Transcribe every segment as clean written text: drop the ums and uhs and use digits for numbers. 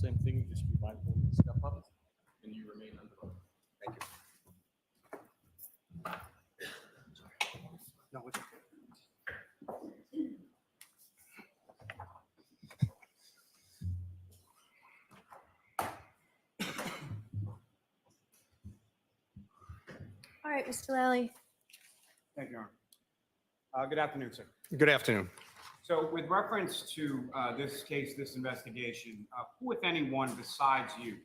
same thing, just be mindful and step up, and you remain under oath. Thank you. No, it's okay. All right, Mr. Lally. Thank you, Your Honor. Good afternoon, sir. Good afternoon. So with reference to this case, this investigation, who, if anyone besides you,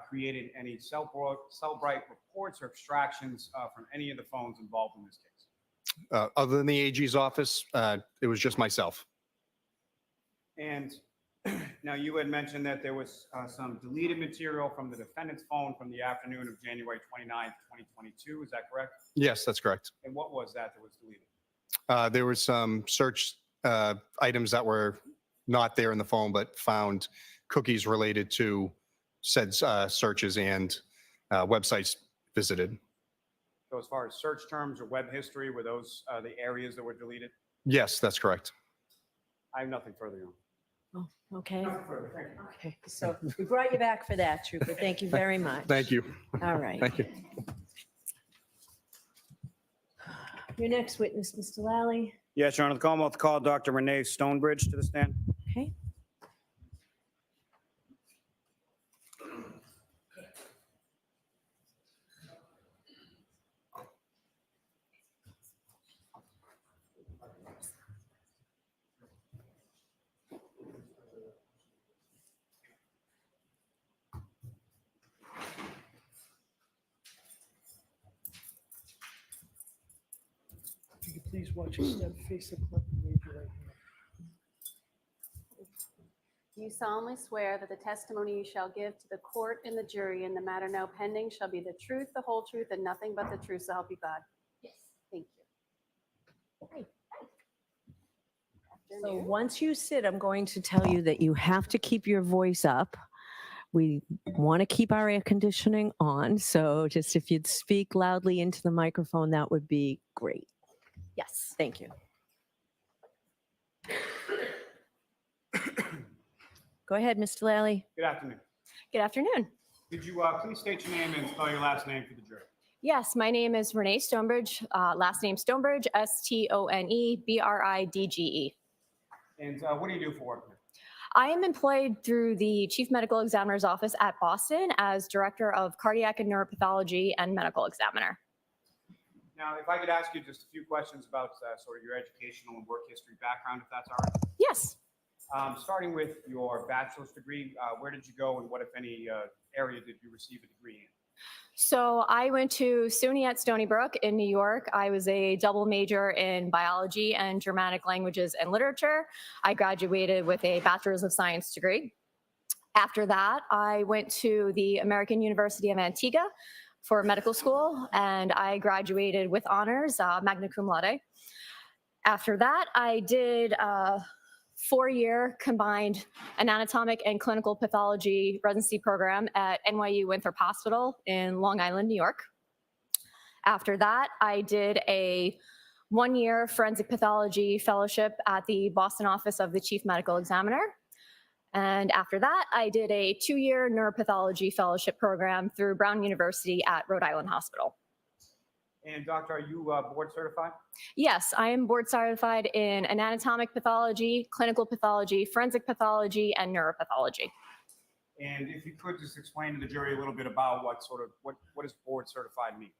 created any Cellbrite reports or extractions from any of the phones involved in this case? Other than the AG's office, it was just myself. And now you had mentioned that there was some deleted material from the defendant's phone from the afternoon of January 29th, 2022. Is that correct? Yes, that's correct. And what was that was deleted? There was some search items that were not there in the phone, but found cookies related to said searches and websites visited. So as far as search terms or web history, were those the areas that were deleted? Yes, that's correct. I have nothing further. Your Honor. Oh, okay. Nothing further. Thank you. Okay, so we brought you back for that, Trooper. Thank you very much. Thank you. All right. Thank you. Your next witness, Mr. Lally. Yes, Your Honor. The Commonwealth called Dr. Renee Stonebridge to the stand. Okay. If you could please watch your step, face the clip, and raise your right hand. Do you solemnly swear that the testimony you shall give to the court and the jury in the matter now pending shall be the truth, the whole truth, and nothing but the truth, so help you God? Yes. Thank you. So Afternoon. once you sit, I'm going to tell you that you have to keep your voice up. We want to keep our air conditioning on. So just if you'd speak loudly into the microphone, that would be great. Yes, thank you. Go ahead, Mr. Lally. Good afternoon. Good afternoon. Could you please state your name and spell your last name for the jury? Yes, my name is Renee Stonebridge, last name Stonebridge, Stonebridge. And what do you do for work here? I am employed through the Chief Medical Examiner's Office at Boston as Director of Cardiac and Neuropathology and Medical Examiner. Now, if I could ask you just a few questions about sort of your educational and work history background, if that's all right. Yes. Starting with your bachelor's degree, where did you go and what, if any, area did you receive a degree in? So I went to SUNY at Stony Brook in New York. I was a double major in biology and Germanic languages and literature. I graduated with a bachelor's of science degree. After that, I went to the American University of Antigua for medical school, and I graduated with honors, magna cum laude. After that, I did a 4-year combined anatomic and clinical pathology residency program at NYU Winthrop Hospital in Long Island, New York. After that, I did a 1-year forensic pathology fellowship at the Boston office of the Chief Medical Examiner. And after that, I did a 2-year neuropathology fellowship program through Brown University at Rhode Island Hospital. And doctor, are you board certified? Yes, I am board certified in anatomic pathology, clinical pathology, forensic pathology, and neuropathology. And if you could just explain to the jury a little bit about what does board certified mean?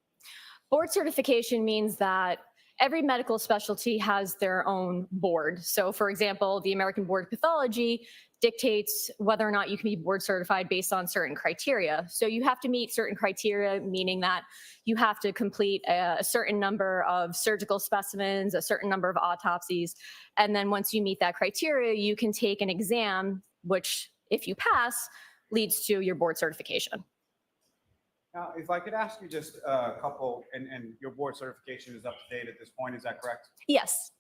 Board certification means that every medical specialty has their own board. So for example, the American Board of Pathology dictates whether or not you can be board certified based on certain criteria. So you have to meet certain criteria, meaning that you have to complete a certain number of surgical specimens, a certain number of autopsies. And then once you meet that criteria, you can take an exam, which if you pass, leads to your board certification. Now, if I could ask you just a couple, and your board certification is up to date at this point, is that correct? Yes,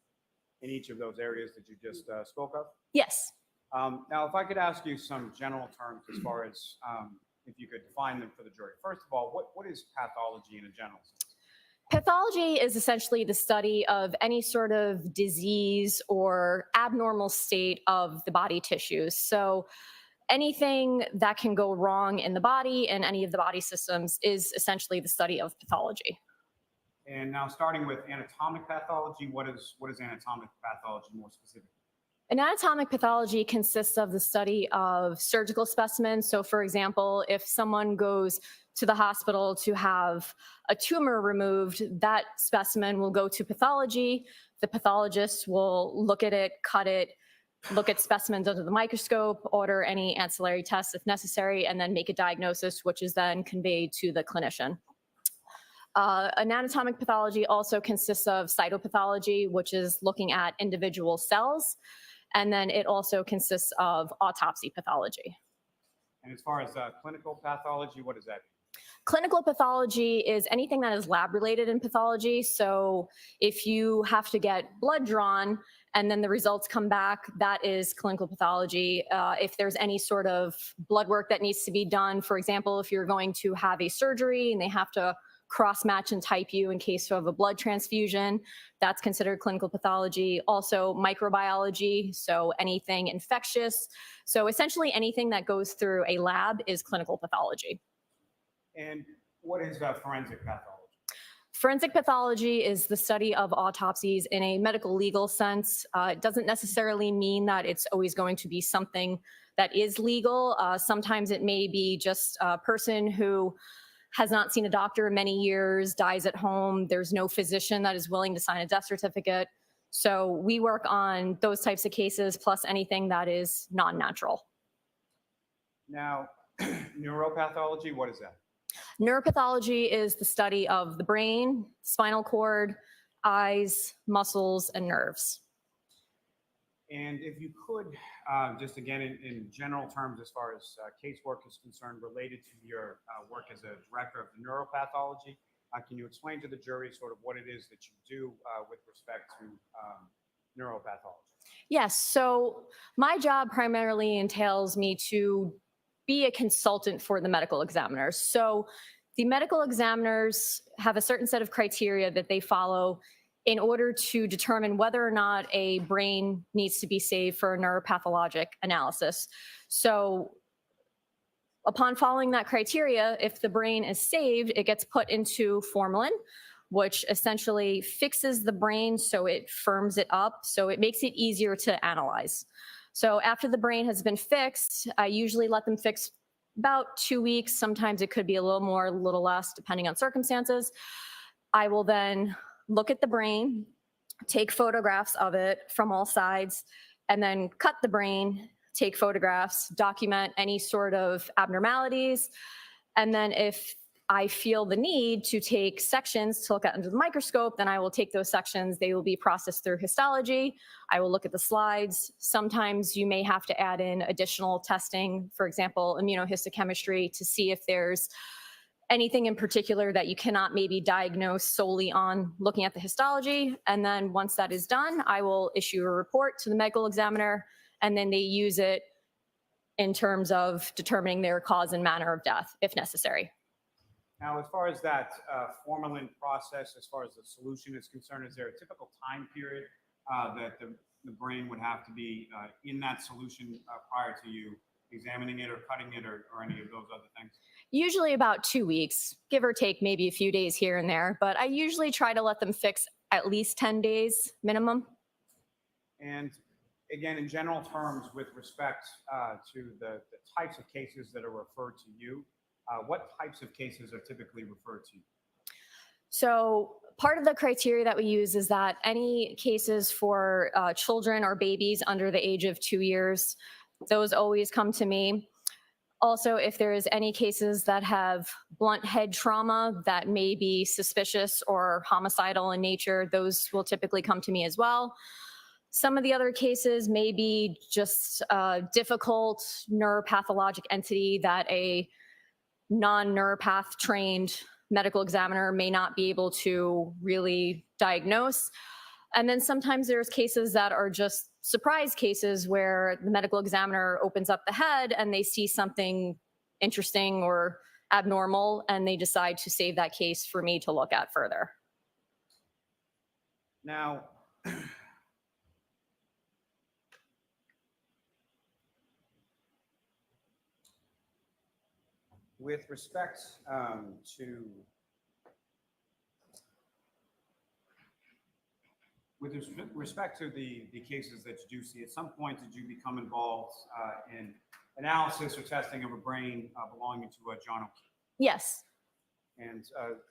In each of those areas that you just spoke of? yes. Now, if I could ask you some general terms as far as if you could define them for the jury. First of all, what is pathology in a general sense? Pathology is essentially the study of any sort of disease or abnormal state of the body tissues. So anything that can go wrong in the body and any of the body systems is essentially the study of pathology. And now starting with anatomic pathology, what is anatomic pathology more specifically? Anatomic pathology consists of the study of surgical specimens. So for example, if someone goes to the hospital to have a tumor removed, that specimen will go to pathology. The pathologist will look at it, cut it, look at specimens under the microscope, order any ancillary tests if necessary, and then make a diagnosis, which is then conveyed to the clinician. Anatomic pathology also consists of cytopathology, which is looking at individual cells. And then it also consists of autopsy pathology. And as far as clinical pathology, what is that? Clinical pathology is anything that is lab related in pathology. So if you have to get blood drawn and then the results come back, that is clinical pathology. If there's any sort of blood work that needs to be done, for example, if you're going to have a surgery and they have to cross-match and type you in case of a blood transfusion, that's considered clinical pathology. Also microbiology, so anything infectious. So essentially anything that goes through a lab is clinical pathology. And what is forensic pathology? Forensic pathology is the study of autopsies in a medical legal sense. It doesn't necessarily mean that it's always going to be something that is legal. Sometimes it may be just a person who has not seen a doctor in many years, dies at home. There's no physician that is willing to sign a death certificate. So we work on those types of cases, plus anything that is non-natural. Now, neuropathology, what is that? Neuropathology is the study of the brain, spinal cord, eyes, muscles, and nerves. And if you could, just again, in general terms, as far as casework is concerned, related to your work as a director of the neuropathology, can you explain to the jury sort of what it is that you do with respect to neuropathology? Yes, so my job primarily entails me to be a consultant for the medical examiners. So the medical examiners have a certain set of criteria that they follow in order to determine whether or not a brain needs to be saved for a neuropathologic analysis. So upon following that criteria, if the brain is saved, it gets put into formalin, which essentially fixes the brain so it firms it up, so it makes it easier to analyze. So after the brain has been fixed, I usually let them fix about 2 weeks. Sometimes it could be a little more, a little less, depending on circumstances. I will then look at the brain, take photographs of it from all sides, and then cut the brain, take photographs, document any sort of abnormalities. And then if I feel the need to take sections to look at under the microscope, then I will take those sections. They will be processed through histology. I will look at the slides. Sometimes you may have to add in additional testing, for example, immunohistochemistry, to see if there's anything in particular that you cannot maybe diagnose solely on looking at the histology. And then once that is done, I will issue a report to the medical examiner, and then they use it in terms of determining their cause and manner of death, if necessary. Now, as far as that formalin process, as far as the solution is concerned, is there a typical time period that the brain would have to be in that solution prior to you examining it or cutting it or any of those other things? Usually about 2 weeks, give or take maybe a few days here and there, but I usually try to let them fix at least 10 days minimum. And again, in general terms, with respect to the types of cases that are referred to you, what types of cases are typically referred to you? So part of the criteria that we use is that any cases for children or babies under the age of 2 years, those always come to me. Also, if there is any cases that have blunt head trauma that may be suspicious or homicidal in nature, those will typically come to me as well. Some of the other cases may be just a difficult neuropathologic entity that a non-neuropath trained medical examiner may not be able to really diagnose. And then sometimes there's cases that are just surprise cases where the medical examiner opens up the head and they see something interesting or abnormal, and they decide to save that case for me to look at further. Now, with respect to respect to the cases that you do see, at some point did you become involved in analysis or testing of a brain belonging to John O'Keefe? Yes. And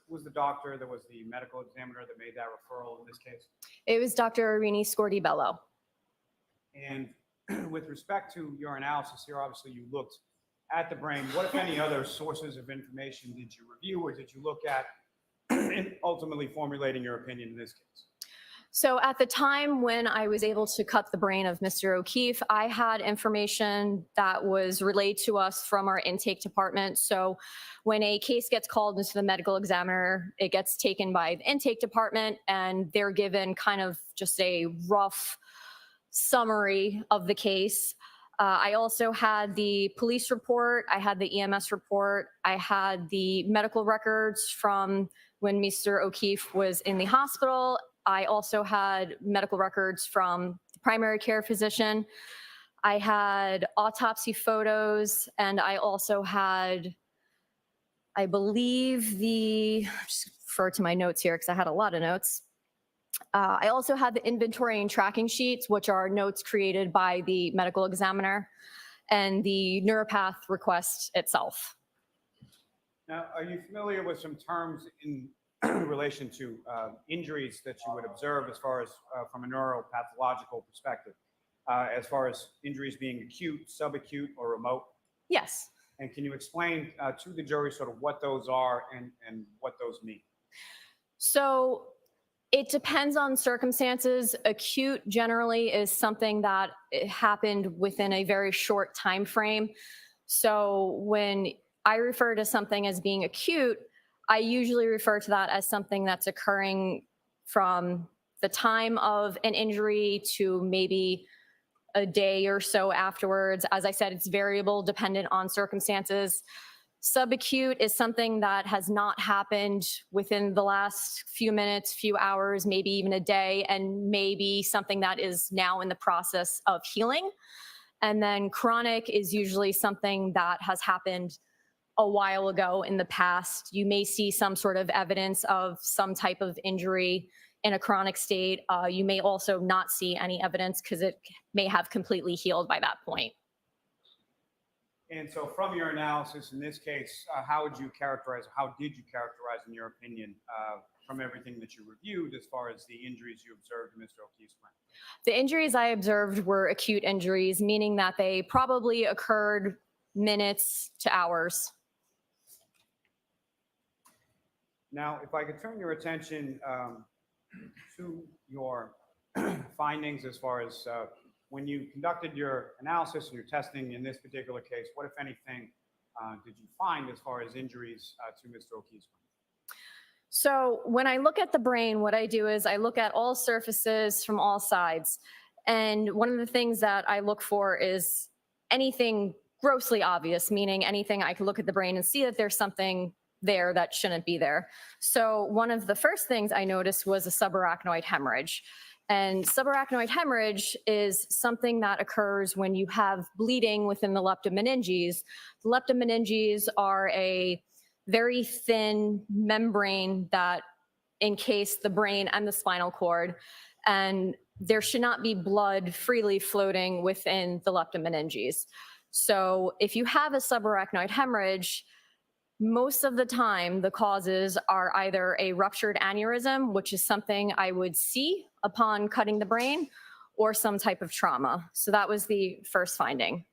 who was the doctor that was the medical examiner that made that referral in this case? It was Dr. Irini Scordi-Bello. And with respect to your analysis here, obviously you looked at the brain. What, if any, other sources of information did you review or did you look at in ultimately formulating your opinion in this case? So at the time when I was able to cut the brain of Mr. O'Keefe, I had information that was relayed to us from our intake department. So when a case gets called into the medical examiner, it gets taken by the intake department and they're given kind of just a rough summary of the case. I also had the police report, I had the EMS report, I had the medical records from when Mr. O'Keefe was in the hospital. I also had medical records from the primary care physician. I had autopsy photos, and I also had, I believe just refer to my notes here because I had a lot of notes. I also had the inventory and tracking sheets, which are notes created by the medical examiner, and the neuropath request itself. Now, are you familiar with some terms in relation to injuries that you would observe as far as from a neuropathological perspective, as far as injuries being acute, subacute, or remote? Yes. And can you explain to the jury sort of what those are and what those mean? So it depends on circumstances. Acute generally is something that happened within a very short time frame. So when I refer to something as being acute, I usually refer to that as something that's occurring from the time of an injury to maybe a day or so afterwards. As I said, it's variable dependent on circumstances. Subacute is something that has not happened within the last few minutes, few hours, maybe even a day, and maybe something that is now in the process of healing. And then chronic is usually something that has happened a while ago in the past. You may see some sort of evidence of some type of injury in a chronic state. You may also not see any evidence because it may have completely healed by that point. And so from your analysis in this case, how would you characterize, how did you characterize in your opinion from everything that you reviewed as far as the injuries you observed in Mr. O'Keefe's brain? The injuries I observed were acute injuries, meaning that they probably occurred minutes to hours. Now, if I could turn your attention to your findings as far as when you conducted your analysis and your testing in this particular case, what, if anything, did you find as far as injuries to Mr. O'Keefe's brain? So when I look at the brain, what I do is I look at all surfaces from all sides. And one of the things that I look for is anything grossly obvious, meaning anything I can look at the brain and see that there's something there that shouldn't be there. So one of the first things I noticed was a subarachnoid hemorrhage. And subarachnoid hemorrhage is something that occurs when you have bleeding within the leptomeninges. The leptomeninges are a very thin membrane that encase the brain and the spinal cord, and there should not be blood freely floating within the leptomeninges. So if you have a subarachnoid hemorrhage, most of the time, the causes are either a ruptured aneurysm, which is something I would see upon cutting the brain, or some type of trauma. So that was the first finding.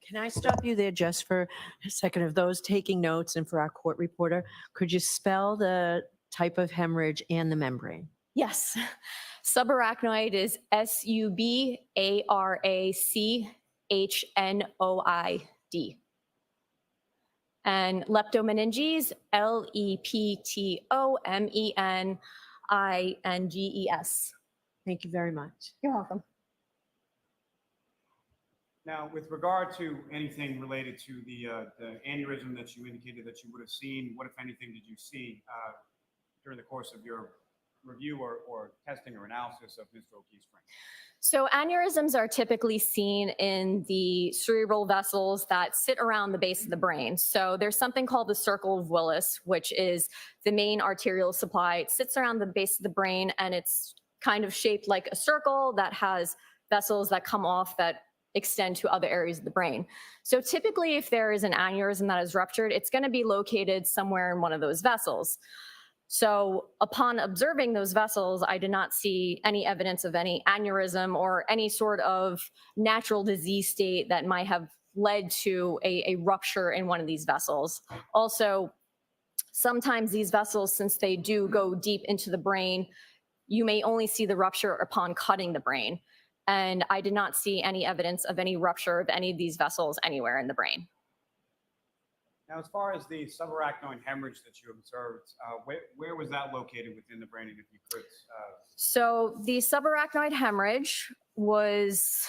Can I stop you there just for a second? Of those taking notes and for our court reporter, could you spell the type of hemorrhage and the membrane? Yes. Subarachnoid is SUBARACHNOID. And leptomeninges, LEPTOMENINGES. Thank you very much. You're welcome. Now, with regard to anything related to the aneurysm that you indicated that you would have seen, what, if anything, did you see during the course of your review or testing or analysis of Mr. O'Keefe's brain? So aneurysms are typically seen in the cerebral vessels that sit around the base of the brain. So there's something called the circle of Willis, which is the main arterial supply. It sits around the base of the brain, and it's kind of shaped like a circle that has vessels that come off that extend to other areas of the brain. So typically, if there is an aneurysm that is ruptured, it's going to be located somewhere in one of those vessels. So upon observing those vessels, I did not see any evidence of any aneurysm or any sort of natural disease state that might have led to a rupture in one of these vessels. Also, sometimes these vessels, since they do go deep into the brain, you may only see the rupture upon cutting the brain. And I did not see any evidence of any rupture of any of these vessels anywhere in the brain. Now, as far as the subarachnoid hemorrhage that you observed, where was that located within the brain, and if you could? So the subarachnoid hemorrhage was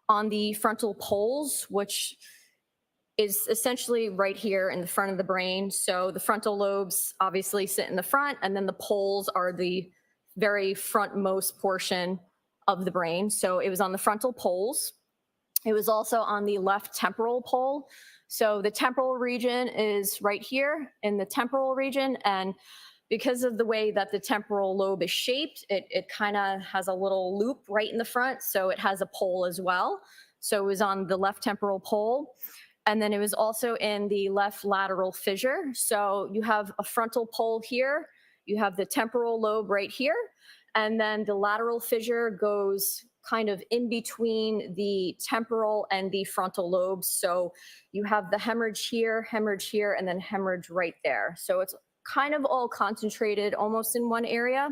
on the frontal poles, which is essentially right here in the front of the brain. So the frontal lobes obviously sit in the front, and then the poles are the very frontmost portion of the brain. So it was on the frontal poles. It was also on the left temporal pole. So the temporal region is right here in the temporal region. And because of the way that the temporal lobe is shaped, it kind of has a little loop right in the front. So it has a pole as well. So it was on the left temporal pole. And then it was also in the left lateral fissure. So you have a frontal pole here. You have the temporal lobe right here. And then the lateral fissure goes kind of in between the temporal and the frontal lobes. So you have the hemorrhage here, and then hemorrhage right there. So it's kind of all concentrated almost in one area.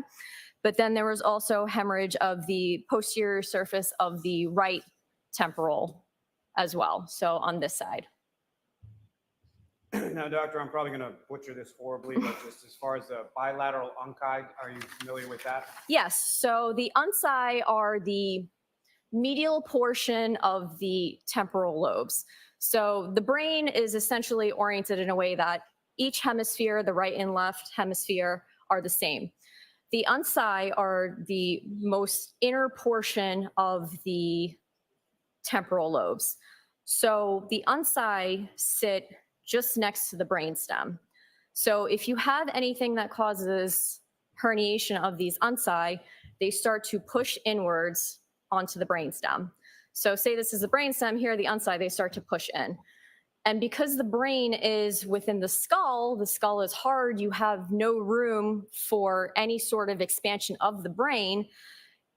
But then there was also hemorrhage of the posterior surface of the right temporal as well. So on this side. Now, doctor, I'm probably going to butcher this horribly, but just as far as the bilateral unci, are you familiar with that? Yes. So the unci are the medial portion of the temporal lobes. So the brain is essentially oriented in a way that each hemisphere, the right and left hemisphere, are the same. The unci are the most inner portion of the temporal lobes. So the unci sit just next to the brainstem. So if you have anything that causes herniation of these unci, they start to push inwards onto the brainstem. So say this is the brainstem, here are the unci, they start to push in. And because the brain is within the skull is hard, you have no room for any sort of expansion of the brain.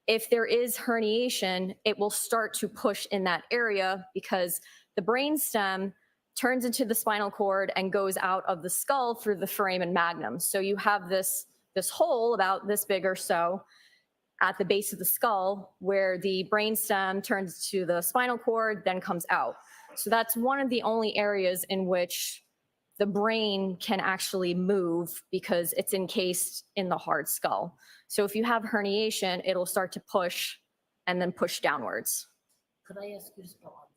If there is herniation, it will start to push in that area because the brainstem turns into the spinal cord and goes out of the skull through the foramen magnum. So you have this hole about this big or so at the base of the skull where the brainstem turns to the spinal cord, then comes out. So that's one of the only areas in which the brain can actually move because it's encased in the hard skull. So if you have herniation, it'll start to push and then push downwards. Could I ask you to spell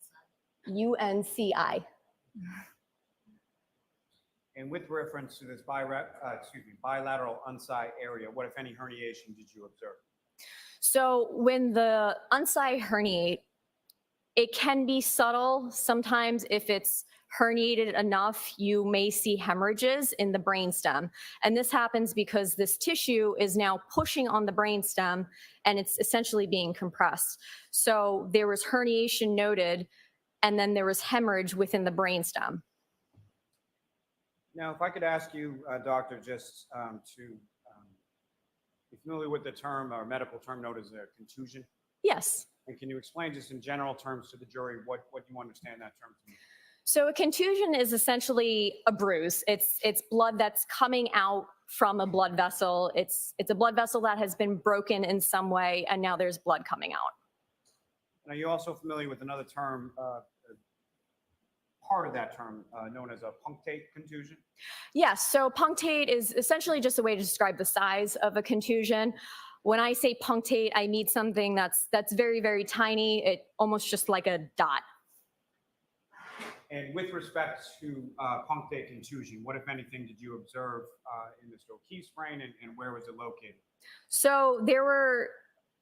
UNCI. And with reference to this bilateral unci area, what, if any, herniation did you observe? So when the unci herniate, it can be subtle. Sometimes if it's herniated enough, you may see hemorrhages in the brainstem. And this happens because this tissue is now pushing on the brainstem and it's essentially being compressed. So there was herniation noted, and then there was hemorrhage within the brainstem. Now, if I could ask you, doctor, just to be familiar with the term or medical term known as a contusion. Yes. And can you explain just in general terms to the jury what you understand that term to mean? So a contusion is essentially a bruise. It's blood that's coming out from a blood vessel. It's a blood vessel that has been broken in some way, and now there's blood coming out. And are you also familiar with another term, part of that term, known as a punctate contusion? Yes, so punctate is essentially just a way to describe the size of a contusion. When I say punctate, I mean something that's very, very tiny. It almost just like a dot. And with respect to punctate contusion, what, if anything, did you observe in Mr. O'Keefe's brain, and where was it located? So there were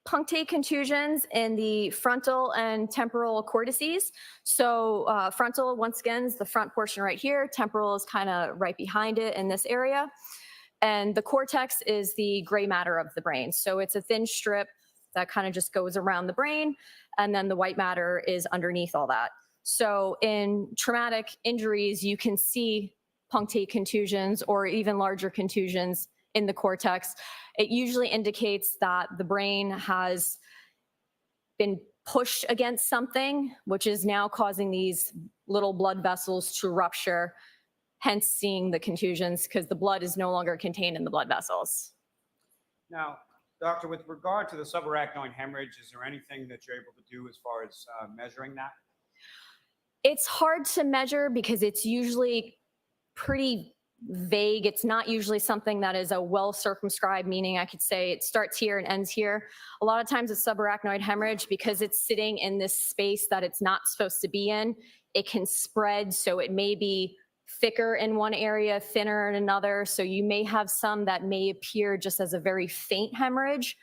punctate contusions in the frontal and temporal cortices. So frontal, once again, is the front portion right here. Temporal is kind of right behind it in this area. And the cortex is the gray matter of the brain. So it's a thin strip that kind of just goes around the brain. And then the white matter is underneath all that. So in traumatic injuries, you can see punctate contusions or even larger contusions in the cortex. It usually indicates that the brain has been pushed against something, which is now causing these little blood vessels to rupture, hence seeing the contusions because the blood is no longer contained in the blood vessels. Now, doctor, with regard to the subarachnoid hemorrhage, is there anything that you're able to do as far as measuring that? It's hard to measure because it's usually pretty vague. It's not usually something that is a well circumscribed, meaning I could say it starts here and ends here. A lot of times with subarachnoid hemorrhage, because it's sitting in this space that it's not supposed to be in, it can spread. So it may be thicker in one area, thinner in another. So you may have some that may appear just as a very faint hemorrhage,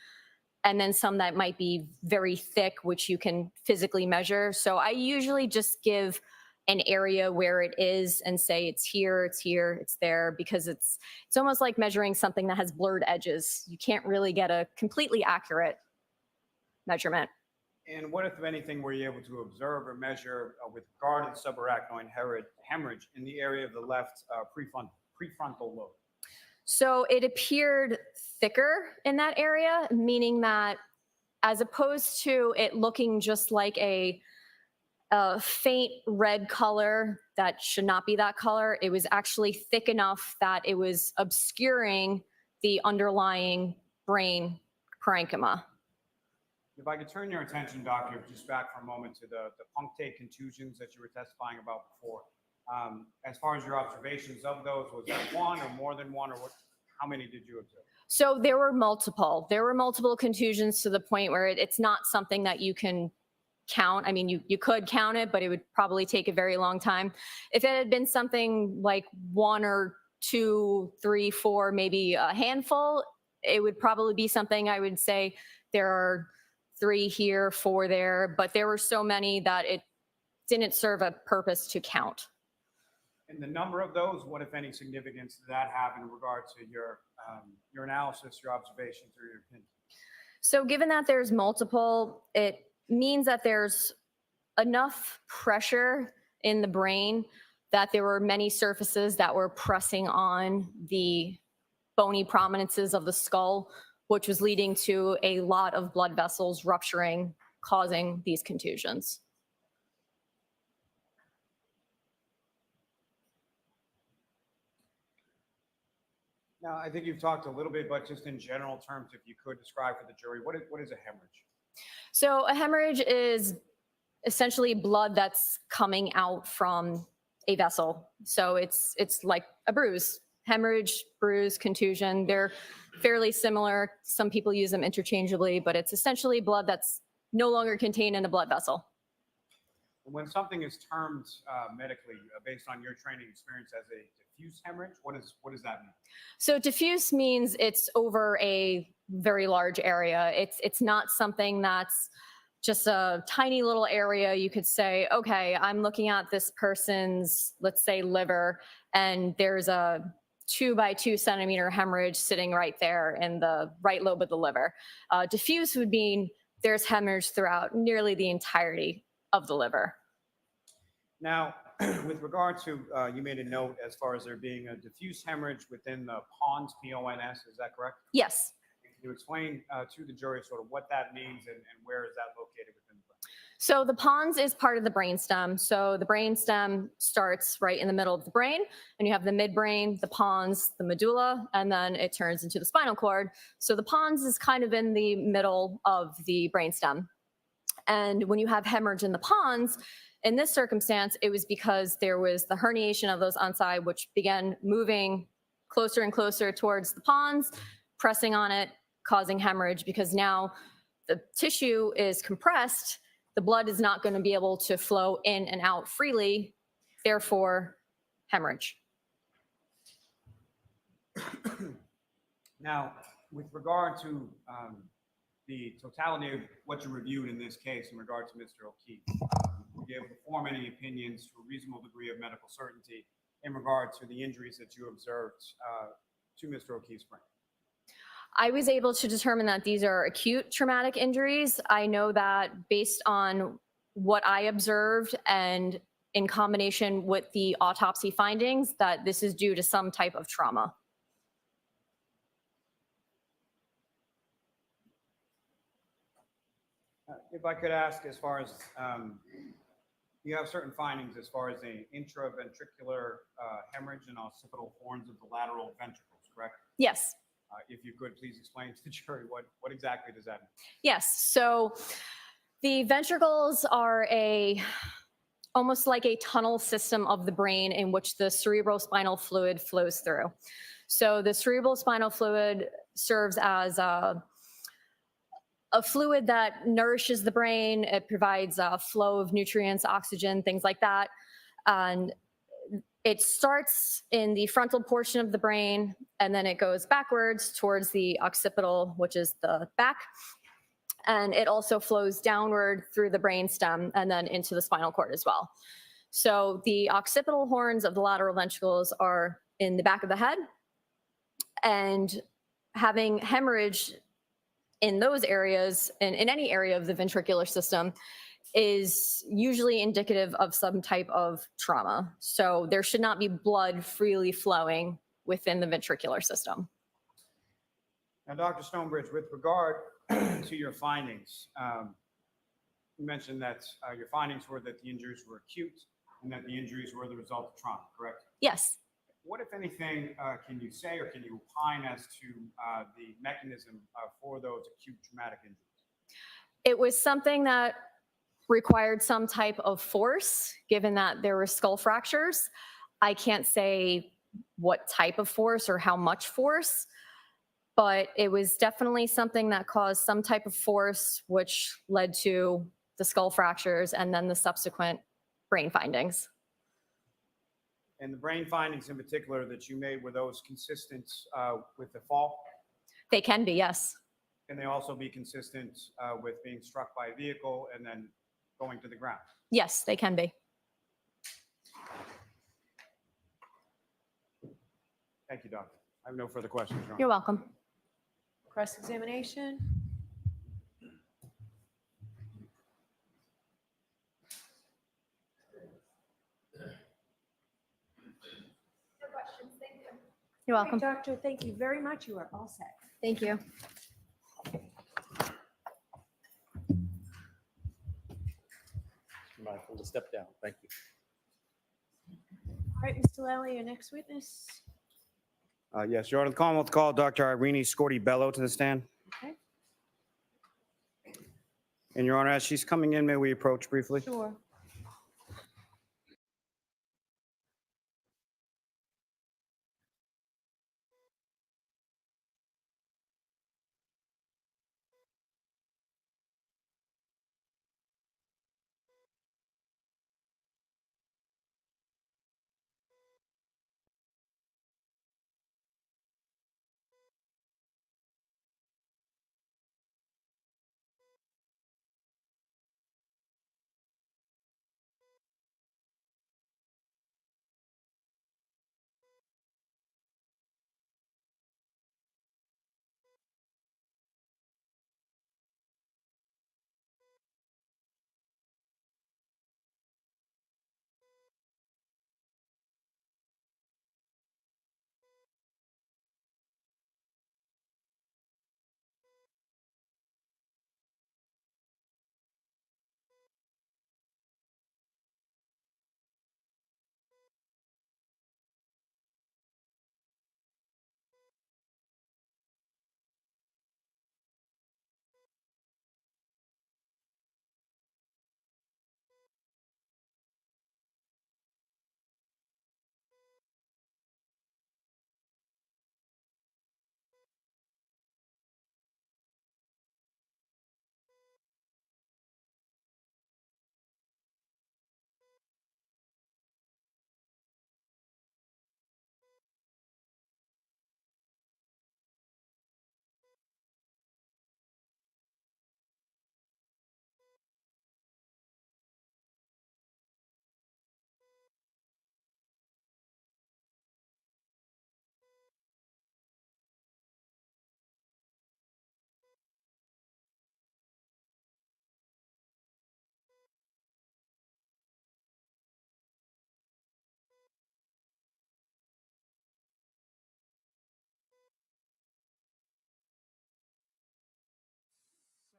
and then some that might be very thick, which you can physically measure. So I usually just give an area where it is and say it's here, it's there, because it's almost like measuring something that has blurred edges. You can't really get a completely accurate measurement. And what, if anything, were you able to observe or measure with regard to the subarachnoid hemorrhage in the area of the left prefrontal lobe? So it appeared thicker in that area, meaning that as opposed to it looking just like a faint red color that should not be that color, it was actually thick enough that it was obscuring the underlying brain parenchyma. If I could turn your attention, doctor, just back for a moment to the punctate contusions that you were testifying about before. As far as your observations of those, was that one or more than one, or what? How many did you observe? So there were multiple. There were multiple contusions to the point where it's not something that you can count. I mean, you could count it, but it would probably take a very long time. If it had been something like one or two, three, four, maybe a handful, it would probably be something I would say there are 3 here, 4 there, but there were so many that it didn't serve a purpose to count. And the number of those, what, if any, significance did that have in regard to your analysis, your observations, or your opinion? So given that there's multiple, it means that there's enough pressure in the brain that there were many surfaces that were pressing on the bony prominences of the skull, which was leading to a lot of blood vessels rupturing, causing these contusions. Now, I think you've talked a little bit, but just in general terms, if you could describe for the jury, what is a hemorrhage? So a hemorrhage is essentially blood that's coming out from a vessel. So it's like a bruise. Hemorrhage, bruise, contusion, they're fairly similar. Some people use them interchangeably, but it's essentially blood that's no longer contained in a blood vessel. When something is termed medically, based on your training experience, as a diffuse hemorrhage, what does that mean? So diffuse means it's over a very large area. It's not something that's just a tiny little area. You could say, okay, I'm looking at this person's, let's say, liver, and there's a 2 by 2 centimeter hemorrhage sitting right there in the right lobe of the liver. Diffuse would mean there's hemorrhage throughout nearly the entirety of the liver. Now, with regard to, you made a note as far as there being a diffuse hemorrhage within the pons, P-O-N-S, is that correct? Yes. Can you explain to the jury sort of what that means and where is that located within the brain? So the pons is part of the brainstem. So the brainstem starts right in the middle of the brain, and you have the midbrain, the pons, the medulla, and then it turns into the spinal cord. So the pons is kind of in the middle of the brainstem. And when you have hemorrhage in the pons, in this circumstance, it was because there was the herniation of those oci, which began moving closer and closer towards the pons, pressing on it, causing hemorrhage, because now the tissue is compressed. The blood is not going to be able to flow in and out freely, therefore hemorrhage. Now, With regard to the totality of what you reviewed in this case in regard to Mr. O'Keefe, were you able to form any opinions to a reasonable degree of medical certainty in regard to the injuries that you observed to Mr. O'Keefe's brain? I was able to determine that these are acute traumatic injuries. I know that based on what I observed and in combination with the autopsy findings, that this is due to some type of trauma. If I could ask, as far as you have certain findings as far as the intraventricular hemorrhage and occipital horns of the lateral ventricles, correct? Yes. If you could please explain to the jury what exactly does that mean? Yes. So the ventricles are almost like a tunnel system of the brain in which the cerebrospinal fluid flows through. So the cerebrospinal fluid serves as a fluid that nourishes the brain. It provides a flow of nutrients, oxygen, things like that. And it starts in the frontal portion of the brain, and then it goes backwards towards the occipital, which is the back. And it also flows downward through the brainstem and then into the spinal cord as well. So the occipital horns of the lateral ventricles are in the back of the head, and having hemorrhage in those areas, in any area of the ventricular system, is usually indicative of some type of trauma. So there should not be blood freely flowing within the ventricular system. Now, Dr. Stonebridge, with regard to your findings, you mentioned that your findings were that the injuries were acute and that the injuries were the result of trauma, correct? Yes. What, if anything, can you say or can you opine as to the mechanism for those acute traumatic injuries? It was something that required some type of force, given that there were skull fractures. I can't say what type of force or how much force, but it was definitely something that caused some type of force, which led to the skull fractures and then the subsequent brain findings. And the brain findings in particular that you made, were those consistent with the fall? They can be, yes. Can they also be consistent with being struck by a vehicle and then going to the ground? Yes, they can be. Thank you, Doctor. I have no further questions, Your Honor. You're welcome. Cross-examination? You're welcome. Doctor, thank you very much. You are all set. Thank you. Mindful to step down. Thank you. All right, Mr. Lally, your next witness. Yes, Your Honor, the Commonwealth called Dr. Irene Scorti Bello to the stand. Okay, And Your Honor, as she's coming in, may we approach briefly? sure.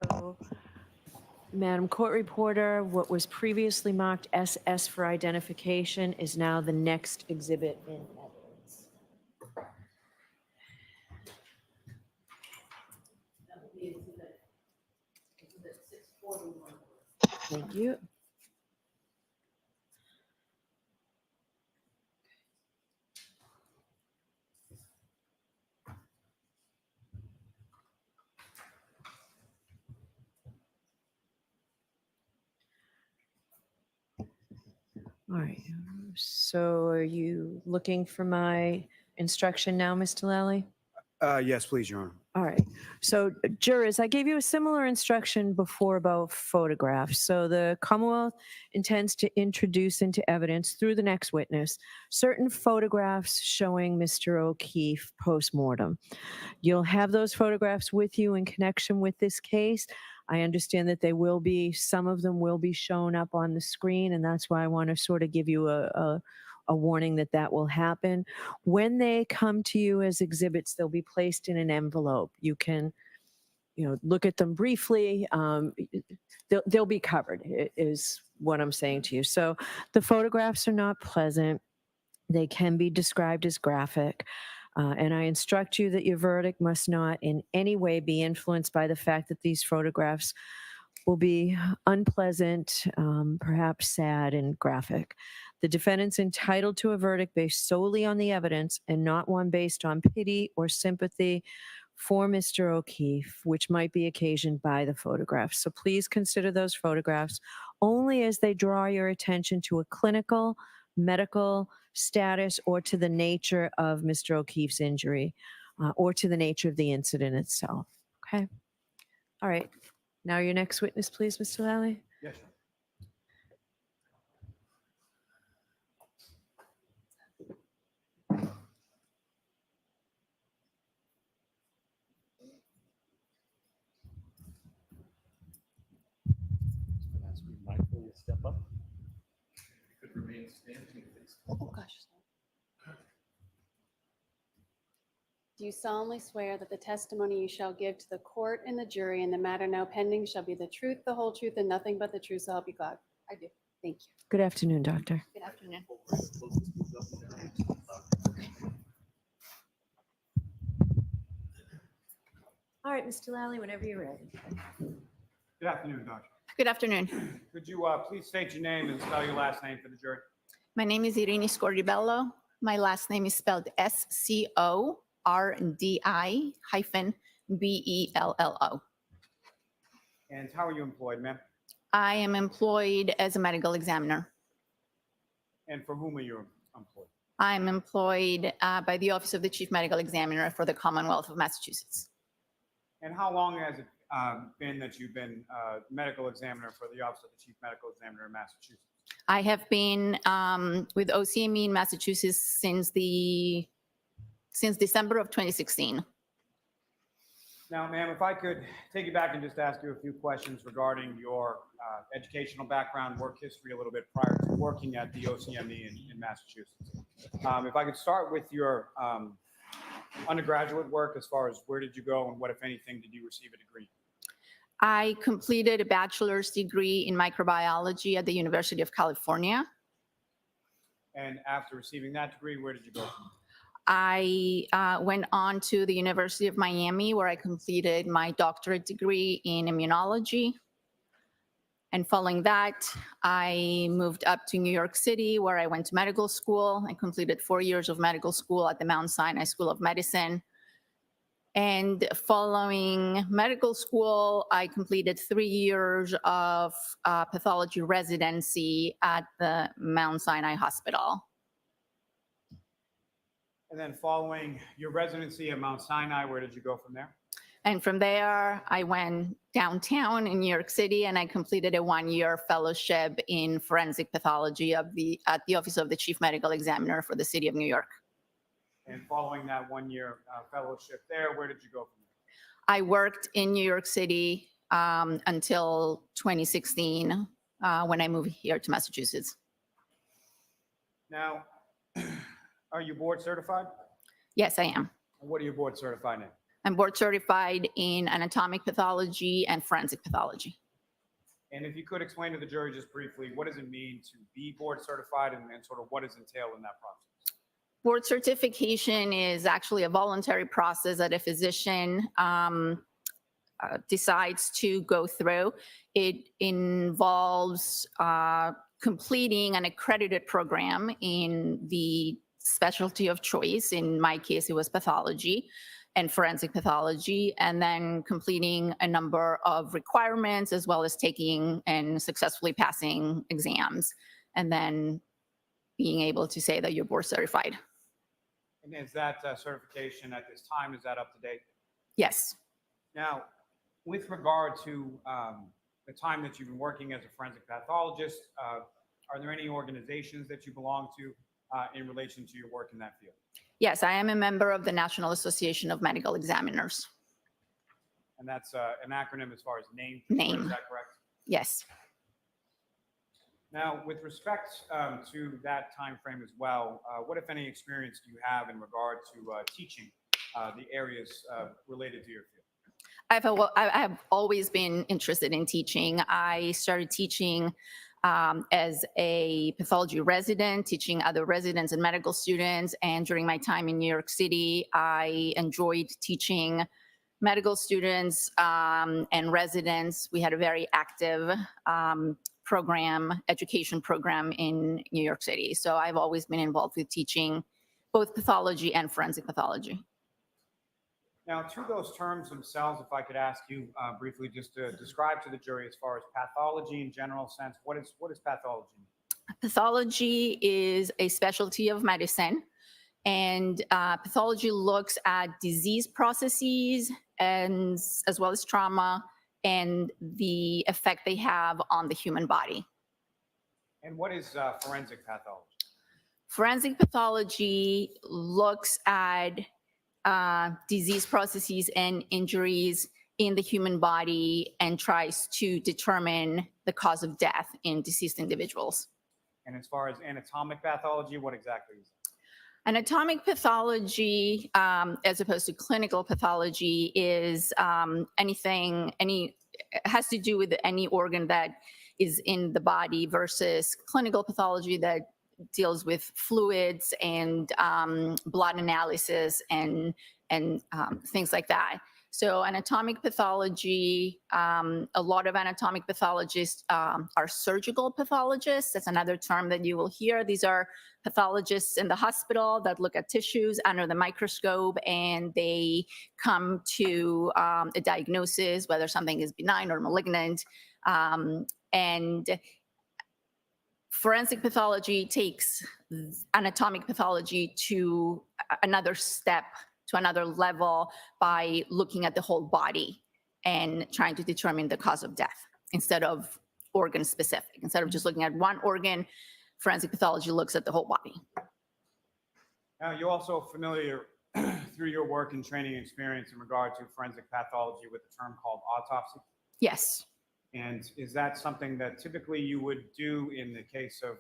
So, Madam Court Reporter, what was previously marked SS for identification is now the next exhibit in evidence. Thank you. All right. So are you looking for my instruction now, Mr. Lally? Yes, please, Your Honor. All right. So jurors, I gave you a similar instruction before about photographs. So the Commonwealth intends to introduce into evidence through the next witness certain photographs showing Mr. O'Keefe post-mortem. You'll have those photographs with you in connection with this case. I understand that they will be, some of them will be shown up on the screen, and that's why I want to sort of give you a warning that that will happen. When they come to you as exhibits, they'll be placed in an envelope. You can, look at them briefly. They'll be covered, is what I'm saying to you. So the photographs are not pleasant. They can be described as graphic. And I instruct you that your verdict must not in any way be influenced by the fact that these photographs will be unpleasant, perhaps sad and graphic. The defendant's entitled to a verdict based solely on the evidence and not one based on pity or sympathy for Mr. O'Keefe, which might be occasioned by the photographs. So please consider those photographs only as they draw your attention to a clinical, medical status or to the nature of Mr. O'Keefe's injury or to the nature of the incident itself. Okay. All right. Now your next witness, please, Mr. Lally. Yes, Your Ask you mindfully to step up. You could remain standing, please. Oh, gosh. Do you solemnly swear that the testimony you shall give to the court and the jury in the matter now pending shall be the truth, the whole truth, and nothing but the truth, so help you God? I do. Thank you. Good afternoon, doctor. Good afternoon. All right, Mr. Lally, whenever you're ready. Good afternoon, Doctor. Good afternoon. Could you please state your name and spell your last name for the jury? My name is Irene Scorribello. My last name is spelled SCORDI-BELLO. And how are you employed, ma'am? I am employed as a medical examiner. And for whom are you employed? I'm employed by the Office of the Chief Medical Examiner for the Commonwealth of Massachusetts. And how long has it been that you've been medical examiner for the Office of the Chief Medical Examiner in Massachusetts? I have been with OCME in Massachusetts since December of 2016. Now, ma'am, if I could take you back and just ask you a few questions regarding your educational background, work history a little bit prior to working at the OCME in Massachusetts. If I could start with your undergraduate work, as far as where did you go and what, if anything, did you receive a degree? I completed a bachelor's degree in microbiology at the University of California. And after receiving that degree, where did you go? I went on to the University of Miami, where I completed my doctorate degree in immunology. And following that, I moved up to New York City, where I went to medical school. I completed 4 years of medical school at the Mount Sinai School of Medicine. And following medical school, I completed 3 years of pathology residency at the Mount Sinai Hospital. And then following your residency at Mount Sinai, where did you go from there? And from there, I went downtown in New York City and I completed a 1-year fellowship in forensic pathology at the Office of the Chief Medical Examiner for the City of New York. And following that 1-year fellowship there, where did you go from there? I worked in New York City until 2016 when I moved here to Massachusetts. Now, are you board certified? Yes, I am. And what are you board certified in? I'm board certified in anatomic pathology and forensic pathology. And if you could explain to the jury just briefly, what does it mean to be board certified and sort of what is entailed in that process? Board certification is actually a voluntary process that a physician decides to go through. It involves completing an accredited program in the specialty of choice. In my case, it was pathology and forensic pathology, and then completing a number of requirements as well as taking and successfully passing exams, and then being able to say that you're board certified. And is that certification at this time, is that up to date? Yes. Now, with regard to the time that you've been working as a forensic pathologist, are there any organizations that you belong to in relation to your work in that field? Yes, I am a member of the National Association of Medical Examiners. And that's an acronym as far as name. Name. Is that correct? Yes. Now, with respect to that time frame as well, what, if any, experience do you have in regard to teaching the areas related to your field? I have always been interested in teaching. I started teaching as a pathology resident, teaching other residents and medical students. And during my time in New York City, I enjoyed teaching medical students and residents. We had a very active education program in New York City. So I've always been involved with teaching both pathology and forensic pathology. Now, to those terms themselves, if I could ask you briefly just to describe to the jury as far as pathology in general sense, what is pathology? Pathology is a specialty of medicine, and pathology looks at disease processes and as well as trauma and the effect they have on the human body. And what is forensic pathology? Forensic pathology looks at disease processes and injuries in the human body and tries to determine the cause of death in deceased individuals. And as far as anatomic pathology, what exactly is that? Anatomic pathology, as opposed to clinical pathology, is has to do with any organ that is in the body, versus clinical pathology that deals with fluids and blood analysis and things like that. So anatomic pathology, a lot of anatomic pathologists are surgical pathologists. That's another term that you will hear. These are pathologists in the hospital that look at tissues under the microscope, and they come to a diagnosis, whether something is benign or malignant. And forensic pathology takes anatomic pathology to another step, to another level, by looking at the whole body and trying to determine the cause of death instead of organ specific. Instead of just looking at one organ, forensic pathology looks at the whole body. Now, you're also familiar through your work and training experience in regard to forensic pathology with the term called autopsy. Yes. And is that something that typically you would do in the case of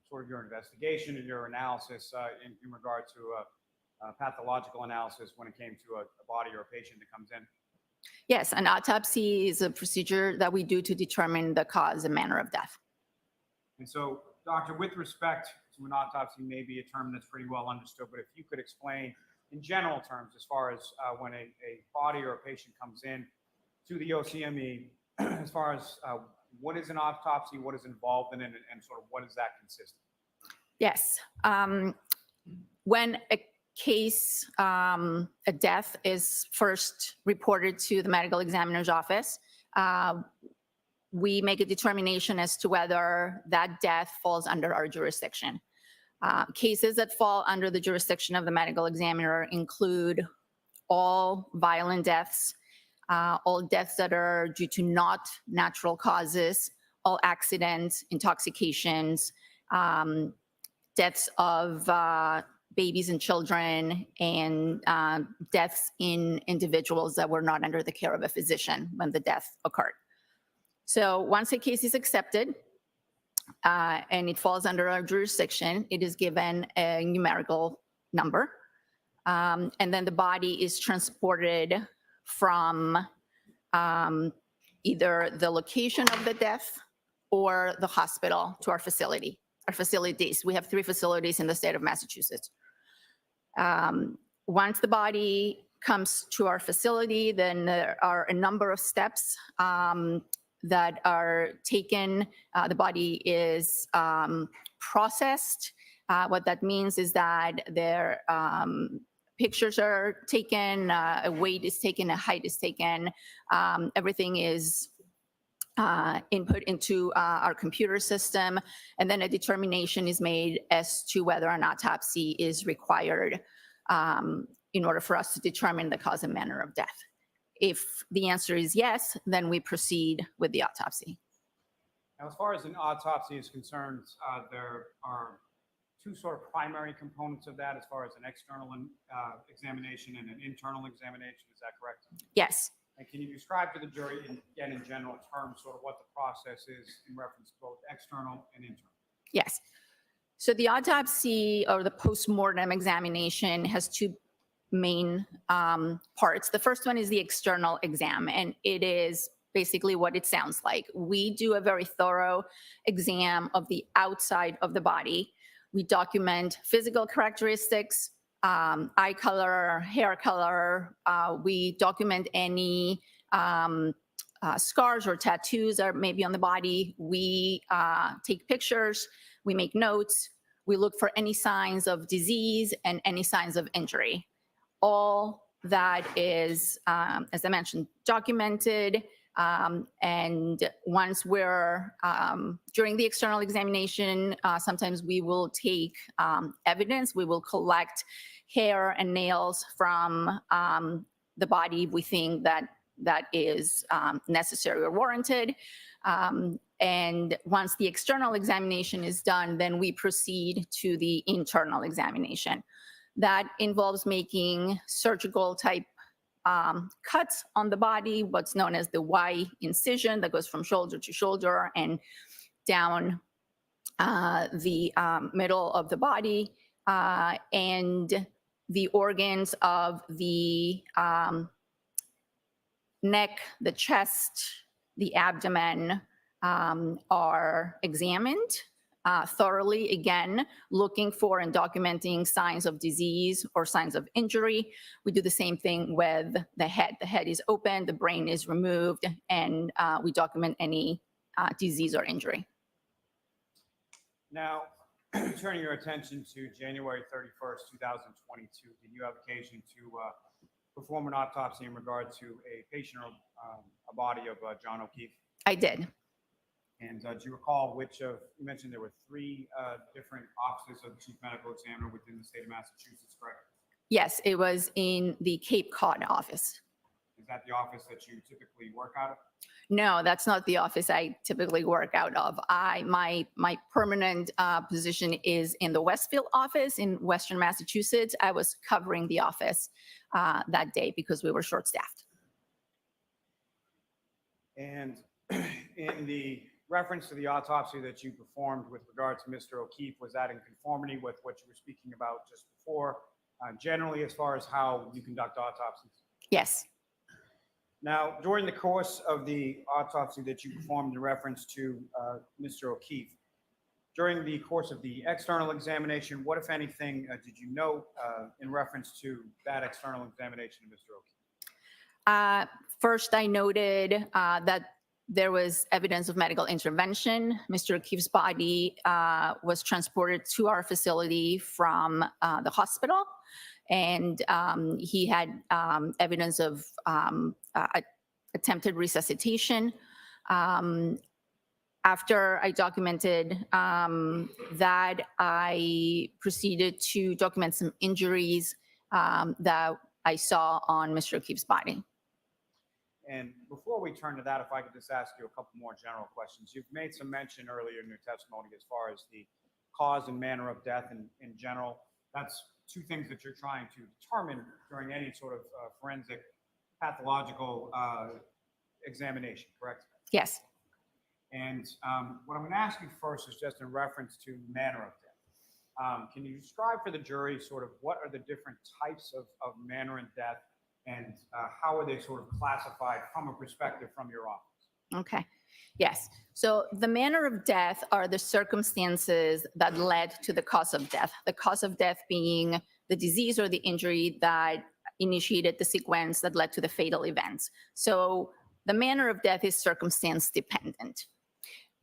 sort of your investigation and your analysis in regard to pathological analysis when it came to a body or a patient that comes in? Yes, an autopsy is a procedure that we do to determine the cause and manner of death. And so, doctor, with respect to an autopsy, may be a term that's pretty well understood, but if you could explain in general terms as far as when a body or a patient comes in to the OCME, as far as what is an autopsy, what is involved in it, and sort of what does that consist of? Yes. When a case, a death is first reported to the medical examiner's office, we make a determination as to whether that death falls under our jurisdiction. Cases that fall under the jurisdiction of the medical examiner include all violent deaths, all deaths that are due to not natural causes, all accidents, intoxications, deaths of babies and children, and deaths in individuals that were not under the care of a physician when the death occurred. So once a case is accepted and it falls under our jurisdiction, it is given a numerical number. And then the body is transported from either the location of the death or the hospital to our facilities. We have 3 facilities in the state of Massachusetts. Once the body comes to our facility, then there are a number of steps that are taken. The body is processed. What that means is that there pictures are taken, a weight is taken, a height is taken. Everything is input into our computer system, and then a determination is made as to whether an autopsy is required in order for us to determine the cause and manner of death. If the answer is yes, then we proceed with the autopsy. Now, as far as an autopsy is concerned, there are 2 sort of primary components of that as far as an external examination and an internal examination. Is that correct? Yes. And can you describe to the jury, again, in general terms, sort of what the process is in reference to both external and internal? Yes. So the autopsy or the postmortem examination has 2 main parts. The first one is the external exam, and it is basically what it sounds like. We do a very thorough exam of the outside of the body. We document physical characteristics, eye color, hair color. We document any scars or tattoos that may be on the body. We take pictures, we make notes, we look for any signs of disease and any signs of injury. All that is, as I mentioned, documented. And once we're, during the external examination, sometimes we will take evidence. We will collect hair and nails from the body if we think that that is necessary or warranted. And once the external examination is done, then we proceed to the internal examination. That involves making surgical type cuts on the body, what's known as the Y incision that goes from shoulder to shoulder and down the middle of the body, and the organs of the neck, the chest, the abdomen are examined thoroughly, again, looking for and documenting signs of disease or signs of injury. We do the same thing with the head. The head is open, the brain is removed, and we document any disease or injury. Now, turning your attention to January 31st, 2022, did you have occasion to perform an autopsy in regard to a patient or a body of John O'Keefe? I did. And do you recall which of, you mentioned there were 3 different offices of the chief medical examiner within the state of Massachusetts, correct? Yes, it was in the Cape Cod office. Is that the office that you typically work out of? No, that's not the office I typically work out of. My permanent position is in the Westfield office in Western Massachusetts. I was covering the office that day because we were short-staffed. And in the reference to the autopsy that you performed with regard to Mr. O'Keefe, was that in conformity with what you were speaking about just before, generally as far as how you conduct autopsies? Yes. Now, during the course of the autopsy that you performed in reference to Mr. O'Keefe, during the course of the external examination, what, if anything, did you note in reference to that external examination of Mr. O'Keefe? First, I noted that there was evidence of medical intervention. Mr. O'Keefe's body was transported to our facility from the hospital, and he had evidence of attempted resuscitation. After I documented that, I proceeded to document some injuries that I saw on Mr. O'Keefe's body. And before we turn to that, if I could just ask you a couple more general questions. You've made some mention earlier in your testimony as far as the cause and manner of death in general. That's 2 things that you're trying to determine during any sort of forensic pathological examination, correct? Yes. And what I'm going to ask you first is just in reference to manner of death. Can you describe for the jury sort of what are the different types of manner of death and how are they sort of classified from a perspective from your office? Okay. Yes. So the manner of death are the circumstances that led to the cause of death. The cause of death being the disease or the injury that initiated the sequence that led to the fatal events. So the manner of death is circumstance dependent.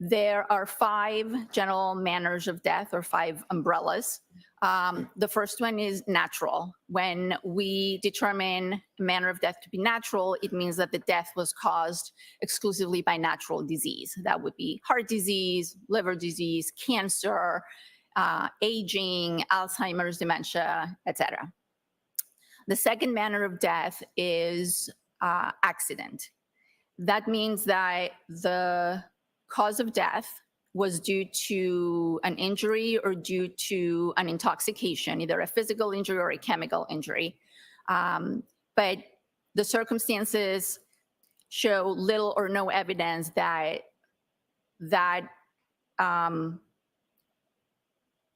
There are 5 general manners of death or 5 umbrellas. The first one is natural. When we determine a manner of death to be natural, it means that the death was caused exclusively by natural disease. That would be heart disease, liver disease, cancer, aging, Alzheimer's, dementia, etc. The second manner of death is accident. That means that the cause of death was due to an injury or due to an intoxication, either a physical injury or a chemical injury. But the circumstances show little or no evidence that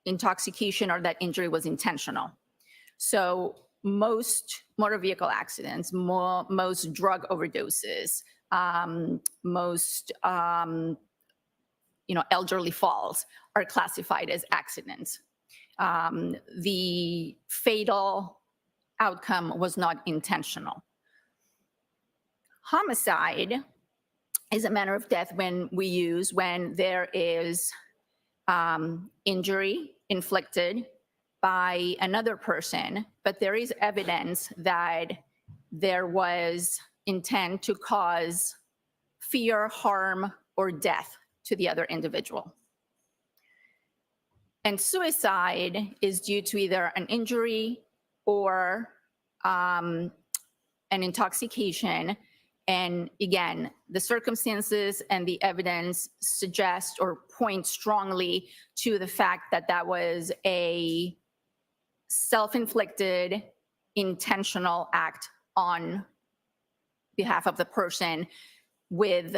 intoxication or that injury was intentional. So most motor vehicle accidents, most drug overdoses, most elderly falls are classified as accidents. The fatal outcome was not intentional. Homicide is a manner of death when there is injury inflicted by another person, but there is evidence that there was intent to cause fear, harm, or death to the other individual. And suicide is due to either an injury or an intoxication. And again, the circumstances and the evidence suggest or point strongly to the fact that that was a self-inflicted, intentional act on behalf of the person with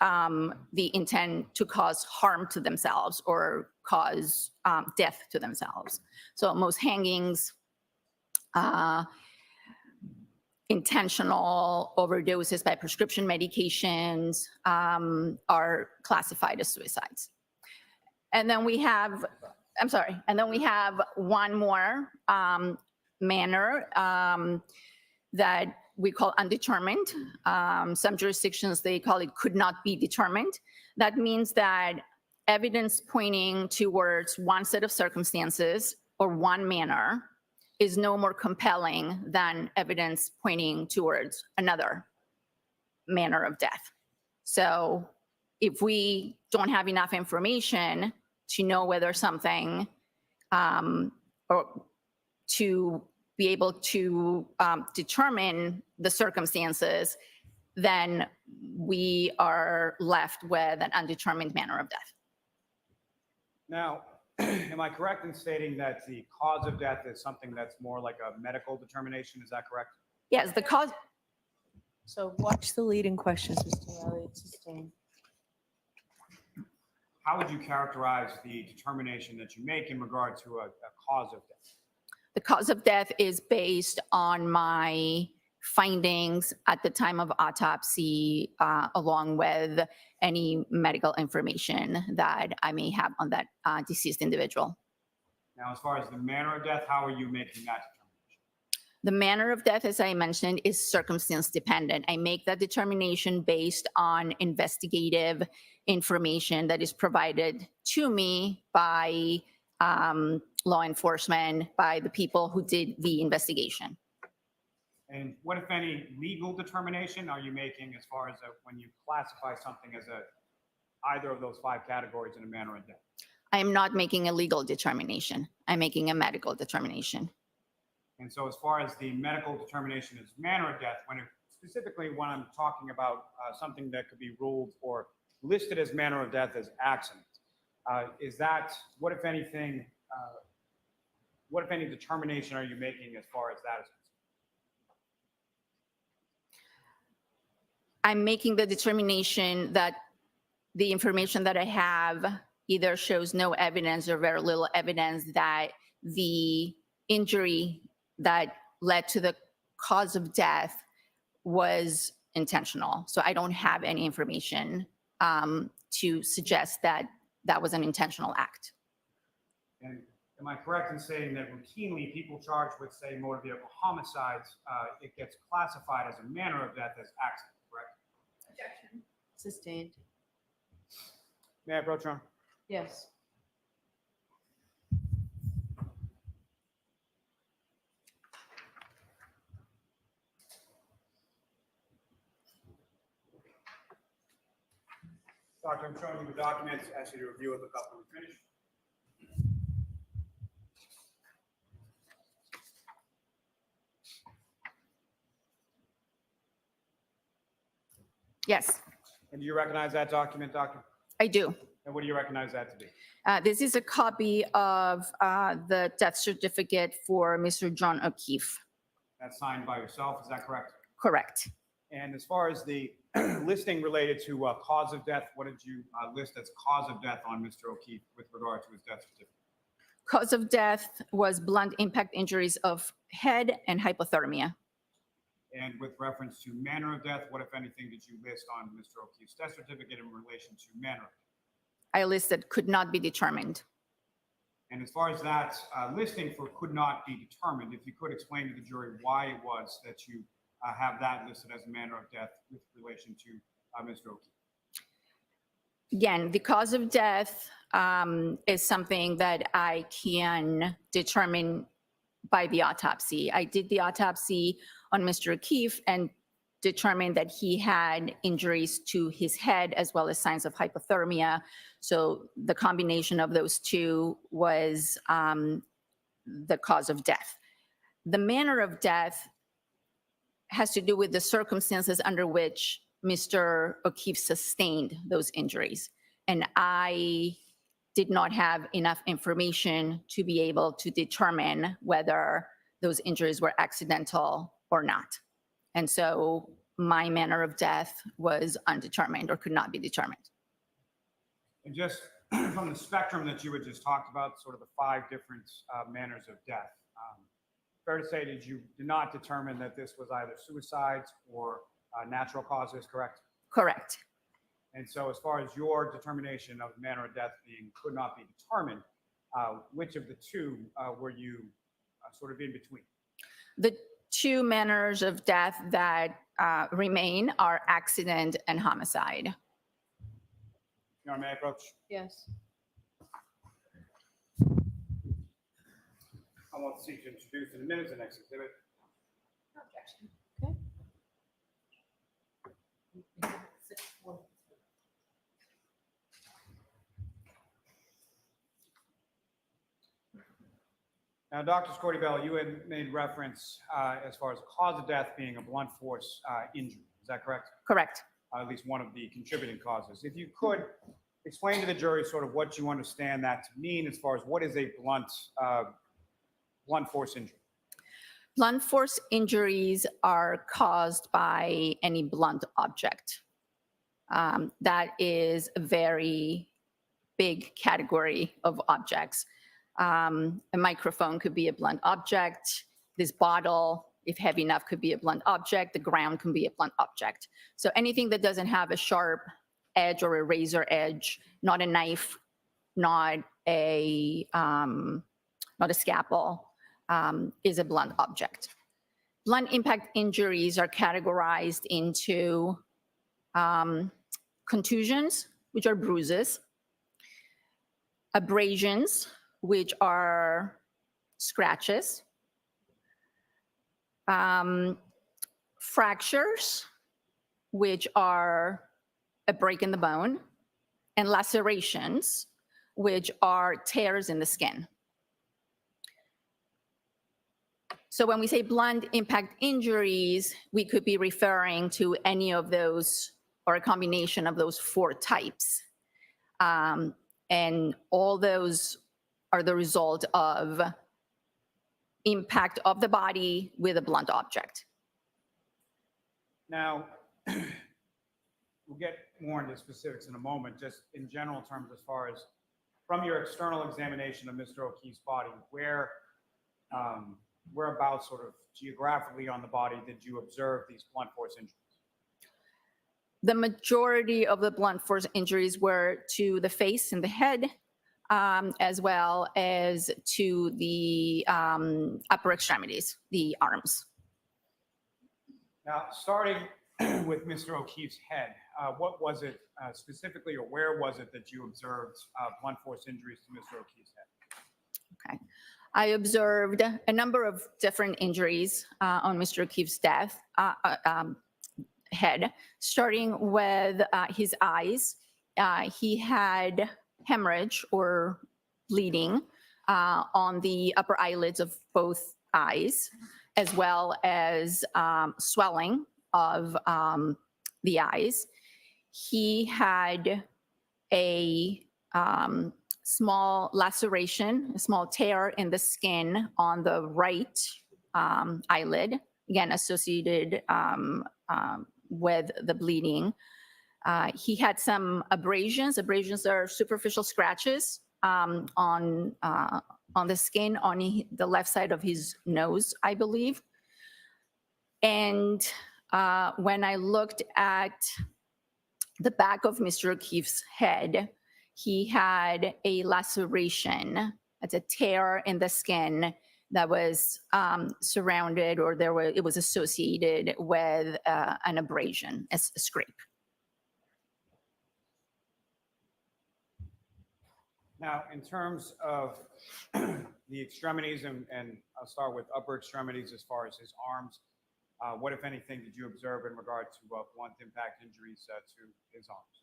the intent to cause harm to themselves or cause death to themselves. So most hangings, intentional overdoses by prescription medications are classified as suicides. And then we have, one more manner that we call undetermined. Some jurisdictions, they call it could not be determined. That means that evidence pointing towards one set of circumstances or one manner is no more compelling than evidence pointing towards another manner of death. So if we don't have enough information to know whether something, or to be able to determine the circumstances, then we are left with an undetermined manner of death. Now, am I correct in stating that the cause of death is something that's more like a medical determination? Is that correct? Yes, the cause, So watch the leading questions, Mr. Elliott. Sustain. How would you characterize the determination that you make in regard to a cause of death? the cause of death is based on my findings at the time of autopsy, along with any medical information that I may have on that deceased individual. Now, as far as the manner of death, how are you making that determination? The manner of death, as I mentioned, is circumstance dependent. I make that determination based on investigative information that is provided to me by law enforcement, by the people who did the investigation. And what, if any, legal determination are you making as far as when you classify something as either of those 5 categories in a manner of death? I am not making a legal determination. I'm making a medical determination. And so as far as the medical determination is manner of death, specifically when I'm talking about something that could be ruled or listed as manner of death as accident, is that, what if any determination are you making as far as that is concerned? I'm making the determination that the information that I have either shows no evidence or very little evidence that the injury that led to the cause of death was intentional. So I don't have any information to suggest that that was an intentional act. And am I correct in saying that routinely people charged with, say, motor vehicle homicides, it gets classified as a manner of death as accident, correct? Sustained. May I approach, Your Honor? Yes. Doctor, I'm showing you the documents, ask you to review it, look up when we finish. Yes, And do you recognize that document, Doctor? I do. And what do you recognize that to be? This is a copy of the death certificate for Mr. John O'Keefe. That's signed by yourself, is that correct? Correct. And as far as the listing related to cause of death, what did you list as cause of death on Mr. O'Keefe with regard to his death certificate? Cause of death was blunt impact injuries of head and hypothermia. And with reference to manner of death, what, if anything, did you list on Mr. O'Keefe's death certificate in relation to manner of death? I listed could not be determined. And as far as that listing for could not be determined, if you could explain to the jury why it was that you have that listed as a manner of death with relation to Mr. O'Keefe. Again, the cause of death is something that I can determine by the autopsy. I did the autopsy on Mr. O'Keefe and determined that he had injuries to his head as well as signs of hypothermia. So the combination of those two was the cause of death. The manner of death has to do with the circumstances under which Mr. O'Keefe sustained those injuries. And I did not have enough information to be able to determine whether those injuries were accidental or not. And so my manner of death was undetermined or could not be determined. And just from the spectrum that you had just talked about, sort of the 5 different manners of death, fair to say that you did not determine that this was either suicides or natural causes, correct? Correct. And so as far as your determination of the manner of death being could not be determined, which of the two were you sort of in between? The 2 manners of death that remain are accident and homicide. Your Honor, may I approach? Yes. I want to seek to introduce in a minute the next exhibit. Now, Dr. Scortibelli, you had made reference as far as cause of death being a blunt force injury. Is that correct? Correct. At least one of the contributing causes. If you could explain to the jury sort of what you understand that to mean as far as what is a blunt force injury. Blunt force injuries are caused by any blunt object. That is a very big category of objects. A microphone could be a blunt object. This bottle, if heavy enough, could be a blunt object. The ground can be a blunt object. So anything that doesn't have a sharp edge or a razor edge, not a knife, not a scalpel, is a blunt object. Blunt impact injuries are categorized into contusions, which are bruises, abrasions, which are scratches, fractures, which are a break in the bone, and lacerations, which are tears in the skin. So when we say blunt impact injuries, we could be referring to any of those or a combination of those 4 types. And all those are the result of impact of the body with a blunt object. Now, we'll get more into specifics in a moment, just in general terms as far as from your external examination of Mr. O'Keefe's body, whereabouts sort of geographically on the body did you observe these blunt force injuries? The majority of the blunt force injuries were to the face and the head, as well as to the upper extremities, the arms. Now, starting with Mr. O'Keefe's head, what was it specifically, or where was it that you observed blunt force injuries to Mr. O'Keefe's head? Okay. I observed a number of different injuries on Mr. O'Keefe's head, starting with his eyes. He had hemorrhage or bleeding on the upper eyelids of both eyes, as well as swelling of the eyes. He had a small laceration, a small tear in the skin on the right eyelid, again associated with the bleeding. He had some abrasions. Abrasions are superficial scratches on the skin on the left side of his nose, I believe. And when I looked at the back of Mr. O'Keefe's head, he had a laceration. It's a tear in the skin that was surrounded, or it was associated with an abrasion, a scrape. Now, in terms of the extremities, and I'll start with upper extremities as far as his arms, what, if anything, did you observe in regard to blunt impact injuries to his arms?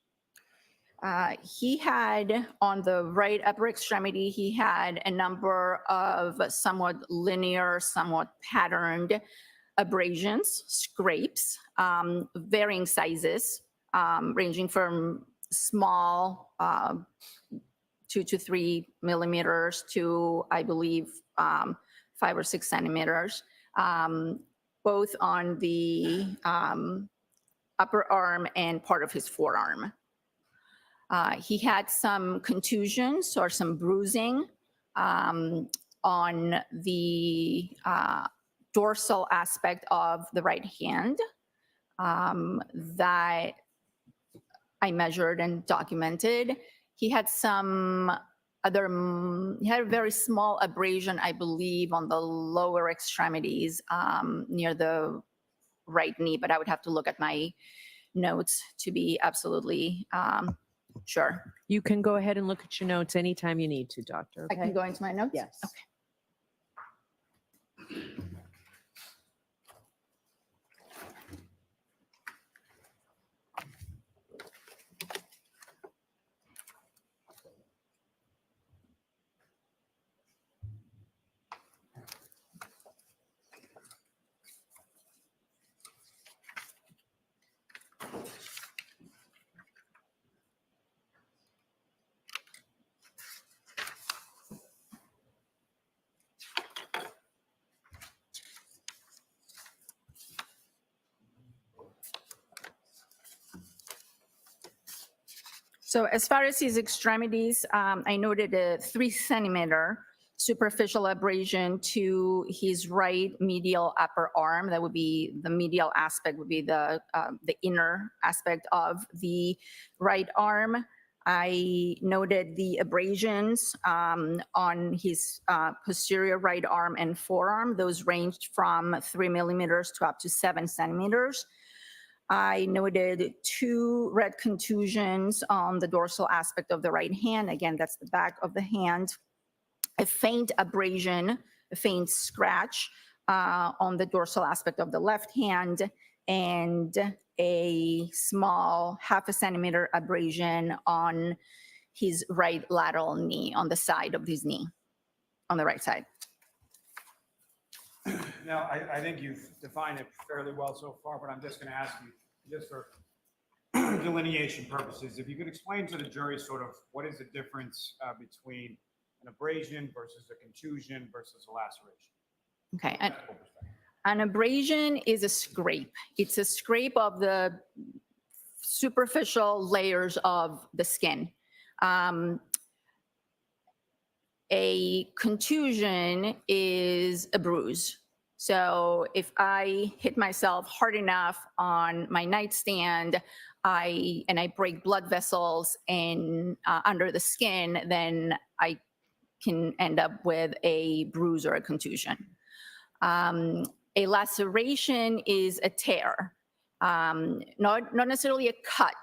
He had, on the right upper extremity, he had a number of somewhat linear, somewhat patterned abrasions, scrapes, varying sizes, ranging from small 2 to 3 millimeters to, I believe, 5 or 6 centimeters, both on the upper arm and part of his forearm. He had some contusions or some bruising on the dorsal aspect of the right hand that I measured and documented. He had he had a very small abrasion, I believe, on the lower extremities near the right knee, but I would have to look at my notes to be absolutely sure. You can go ahead and look at your notes anytime you need to, Doctor. I can go into my notes? Yes. Okay. So as far as his extremities, I noted a 3 centimeter superficial abrasion to his right medial upper arm. That would be the medial aspect, would be the inner aspect of the right arm. I noted the abrasions on his posterior right arm and forearm. Those ranged from 3 millimeters to up to 7 centimeters. I noted 2 red contusions on the dorsal aspect of the right hand. Again, that's the back of the hand. A faint abrasion, a faint scratch on the dorsal aspect of the left hand, and a small 0.5 centimeter abrasion on his right lateral knee, on the side of his knee, on the right side. Now, I think you've defined it fairly well so far, but I'm just going to ask you, just for delineation purposes, if you could explain to the jury sort of what is the difference between an abrasion versus a contusion versus a laceration? Okay. From a medical perspective. An abrasion is a scrape. It's a scrape of the superficial layers of the skin. A contusion is a bruise. So if I hit myself hard enough on my nightstand, and I break blood vessels in under the skin, then I can end up with a bruise or a contusion. A laceration is a tear, not necessarily a cut.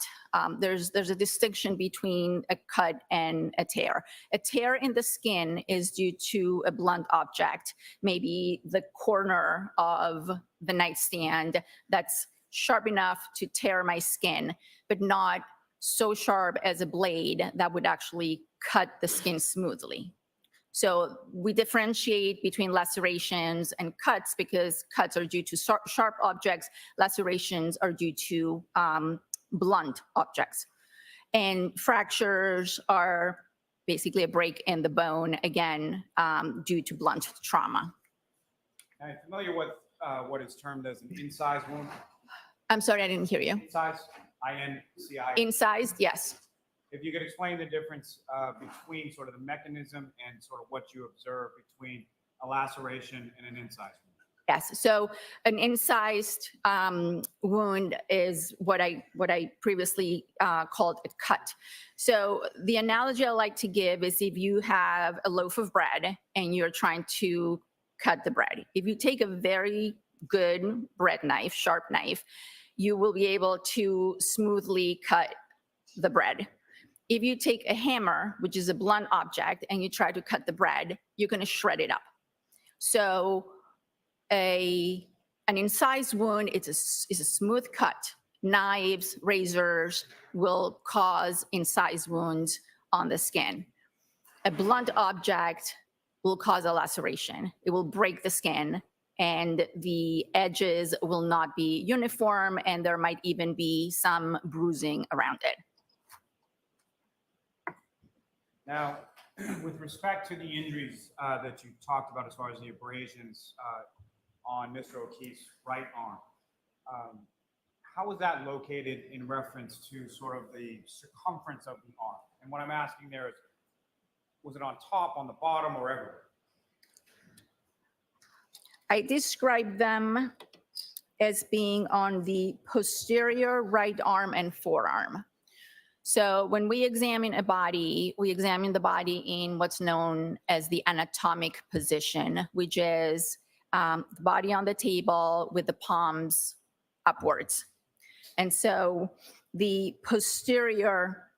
There's a distinction between a cut and a tear. A tear in the skin is due to a blunt object, maybe the corner of the nightstand that's sharp enough to tear my skin, but not so sharp as a blade that would actually cut the skin smoothly. So we differentiate between lacerations and cuts because cuts are due to sharp objects, lacerations are due to blunt objects. And fractures are basically a break in the bone, again, due to blunt trauma. Are you familiar with what is termed as an incised wound? I'm sorry, I didn't hear you. Incised, I-N-C-I. Incised, yes. If you could explain the difference between sort of the mechanism and sort of what you observe between a laceration and an incised wound. Yes, so an incised wound is what I previously called a cut. So the analogy I like to give is if you have a loaf of bread and you're trying to cut the bread. If you take a very good bread knife, sharp knife, you will be able to smoothly cut the bread. If you take a hammer, which is a blunt object, and you try to cut the bread, you're going to shred it up. So an incised wound is a smooth cut. Knives, razors will cause incised wounds on the skin. A blunt object will cause a laceration. It will break the skin, and the edges will not be uniform, and there might even be some bruising around it. Now, with respect to the injuries that you talked about as far as the abrasions on Mr. O'Keefe's right arm, how was that located in reference to sort of the circumference of the arm? And what I'm asking there is, was it on top, on the bottom, or everywhere? I describe them as being on the posterior right arm and forearm. So when we examine a body, we examine the body in what's known as the anatomic position, which is the body on the table with the palms upwards. And so the posterior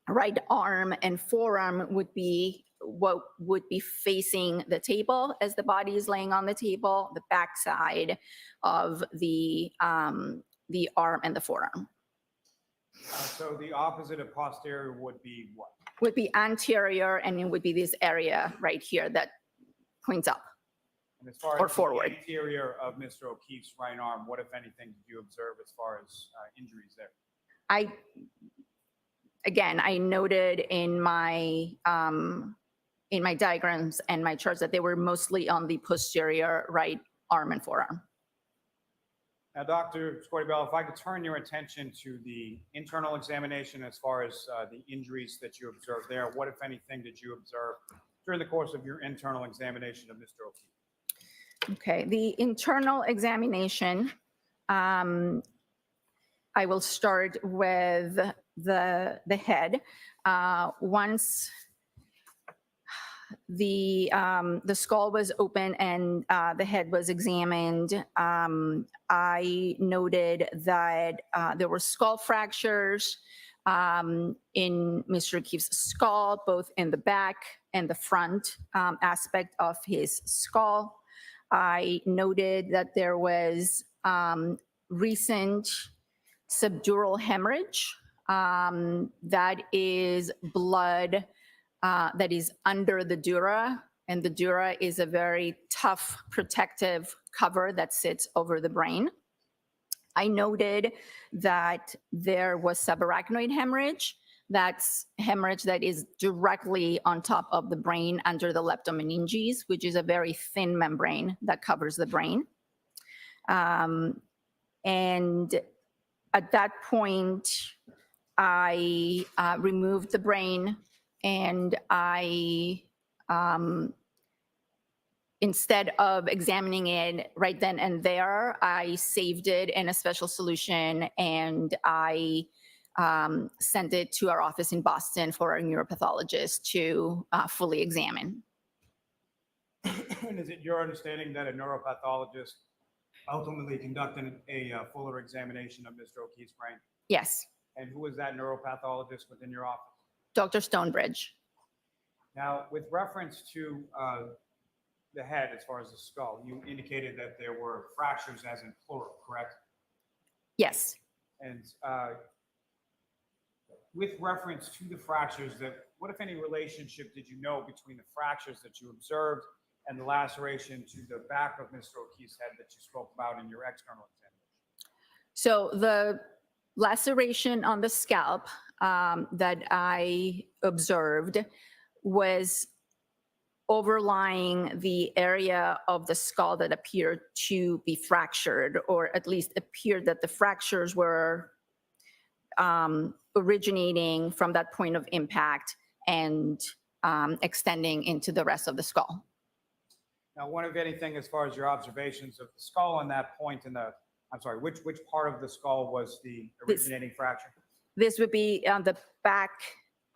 right arm and forearm would be what would be facing the table as the body is laying on the table, the backside of the arm and the forearm. So the opposite of posterior would be what? Would be anterior, and it would be this area right here that points up. And as far Or as forward. the anterior of Mr. O'Keefe's right arm, what, if anything, did you observe as far as injuries there? I noted in my diagrams and my charts that they were mostly on the posterior right arm and forearm. Now, Dr. Scotti-Bello, if I could turn your attention to the internal examination as far as the injuries that you observed there, what, if anything, did you observe during the course of your internal examination of Mr. O'Keefe? Okay, the internal examination, I will start with the head. Once the skull was open and the head was examined, I noted that there were skull fractures in Mr. O'Keefe's skull, both in the back and the front aspect of his skull. I noted that there was recent subdural hemorrhage. That is blood that is under the dura, and the dura is a very tough protective cover that sits over the brain. I noted that there was subarachnoid hemorrhage. That's hemorrhage that is directly on top of the brain under the leptomeninges, which is a very thin membrane that covers the brain. And at that point, I removed the brain and I instead of examining it right then and there, I saved it in a special solution and I sent it to our office in Boston for our neuropathologist to fully examine. And is it your understanding that a neuropathologist ultimately conducted a fuller examination of Mr. O'Keefe's brain? Yes, And who was that neuropathologist within your office? Dr. Stonebridge. Now, with reference to the head, as far as the skull, you indicated that there were fractures as in plural, correct? Yes. And with reference to the fractures, what, if any, relationship did you know between the fractures that you observed and the laceration to the back of Mr. O'Keefe's head that you spoke about in your external examination? So the laceration on the scalp that I observed was overlying the area of the skull that appeared to be fractured, or at least appeared that the fractures were originating from that point of impact and extending into the rest of the skull. Now, one of anything as far as your observations of the skull on that point in the, I'm sorry, which part of the skull was the originating fracture? This would be on the back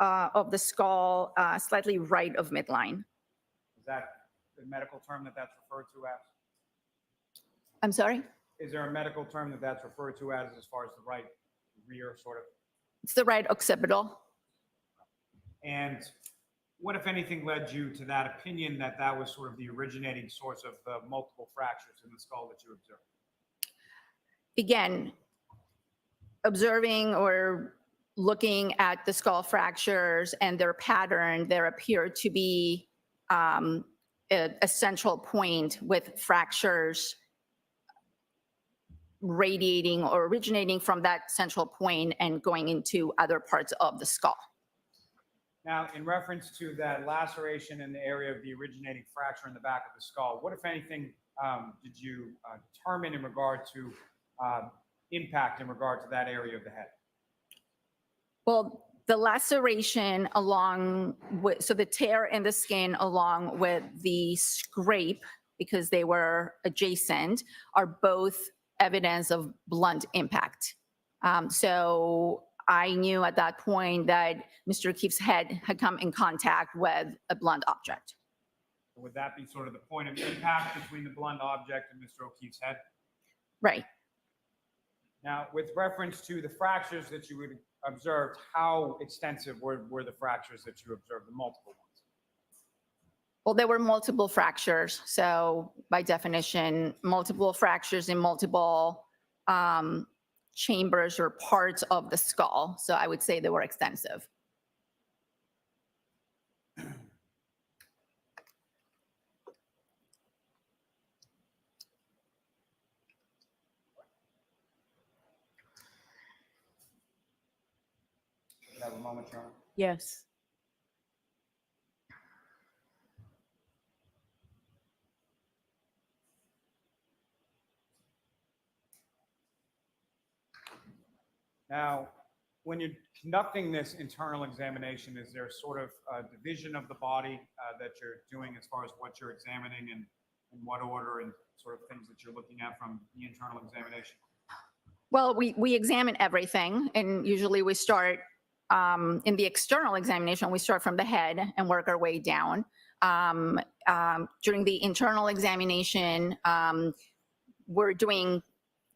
of the skull, slightly right of midline. Is that the medical term that that's referred to as? I'm sorry? Is there a medical term that that's referred to as far as the right rear sort of? It's the right occipital. And what, if anything, led you to that opinion that that was sort of the originating source of the multiple fractures in the skull that you observed? Again, observing or looking at the skull fractures and their pattern, there appeared to be a central point with fractures radiating or originating from that central point and going into other parts of the skull. Now, in reference to that laceration in the area of the originating fracture in the back of the skull, what, if anything, did you determine in regard to impact in regard to that area of the head? Well, the laceration along with, so the tear in the skin along with the scrape, because they were adjacent, are both evidence of blunt impact. So I knew at that point that Mr. O'Keefe's head had come in contact with a blunt object. Would that be sort of the point of impact between the blunt object and Mr. O'Keefe's head? Right. Now, with reference to the fractures that you would observed, how extensive were the fractures that you observed, the multiple ones? Well, there were multiple fractures. So by definition, multiple fractures in multiple chambers or parts of the skull. So I would say they were extensive. Have a moment, Your Honor. Yes. Now, when you're conducting this internal examination, is there sort of a division of the body that you're doing as far as what you're examining and in what order and sort of things that you're looking at from the internal examination? Well, we examine everything, and usually we start in the external examination, we start from the head and work our way down. During the internal examination, we're doing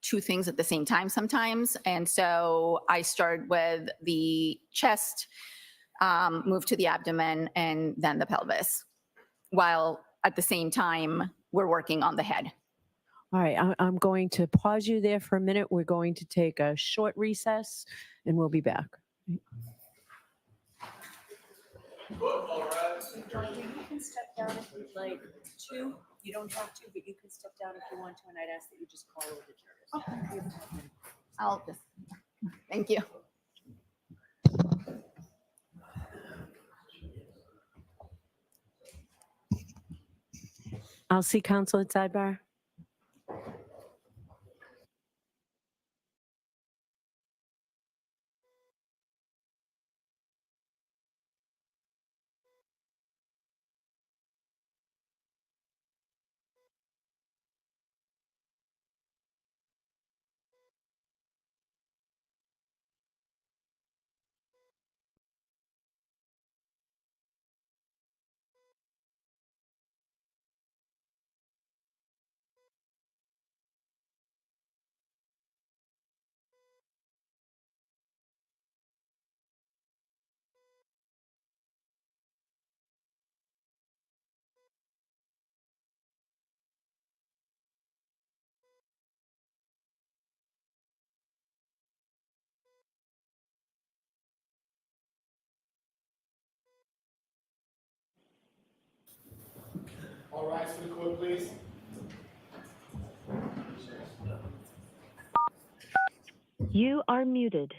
two things at the same time sometimes. And so I start with the chest, move to the abdomen, and then the pelvis, while at the same time, we're working on the head. All right, I'm going to pause you there for a minute. We're going to take a short recess and we'll be back. Georgia, you can step down if you'd like to. You don't have to, but you can step down if you want to, and I'd ask that you just call over the jurors. I'll just, thank you. I'll see counsel at sidebar. All rise for the court, please. You are muted.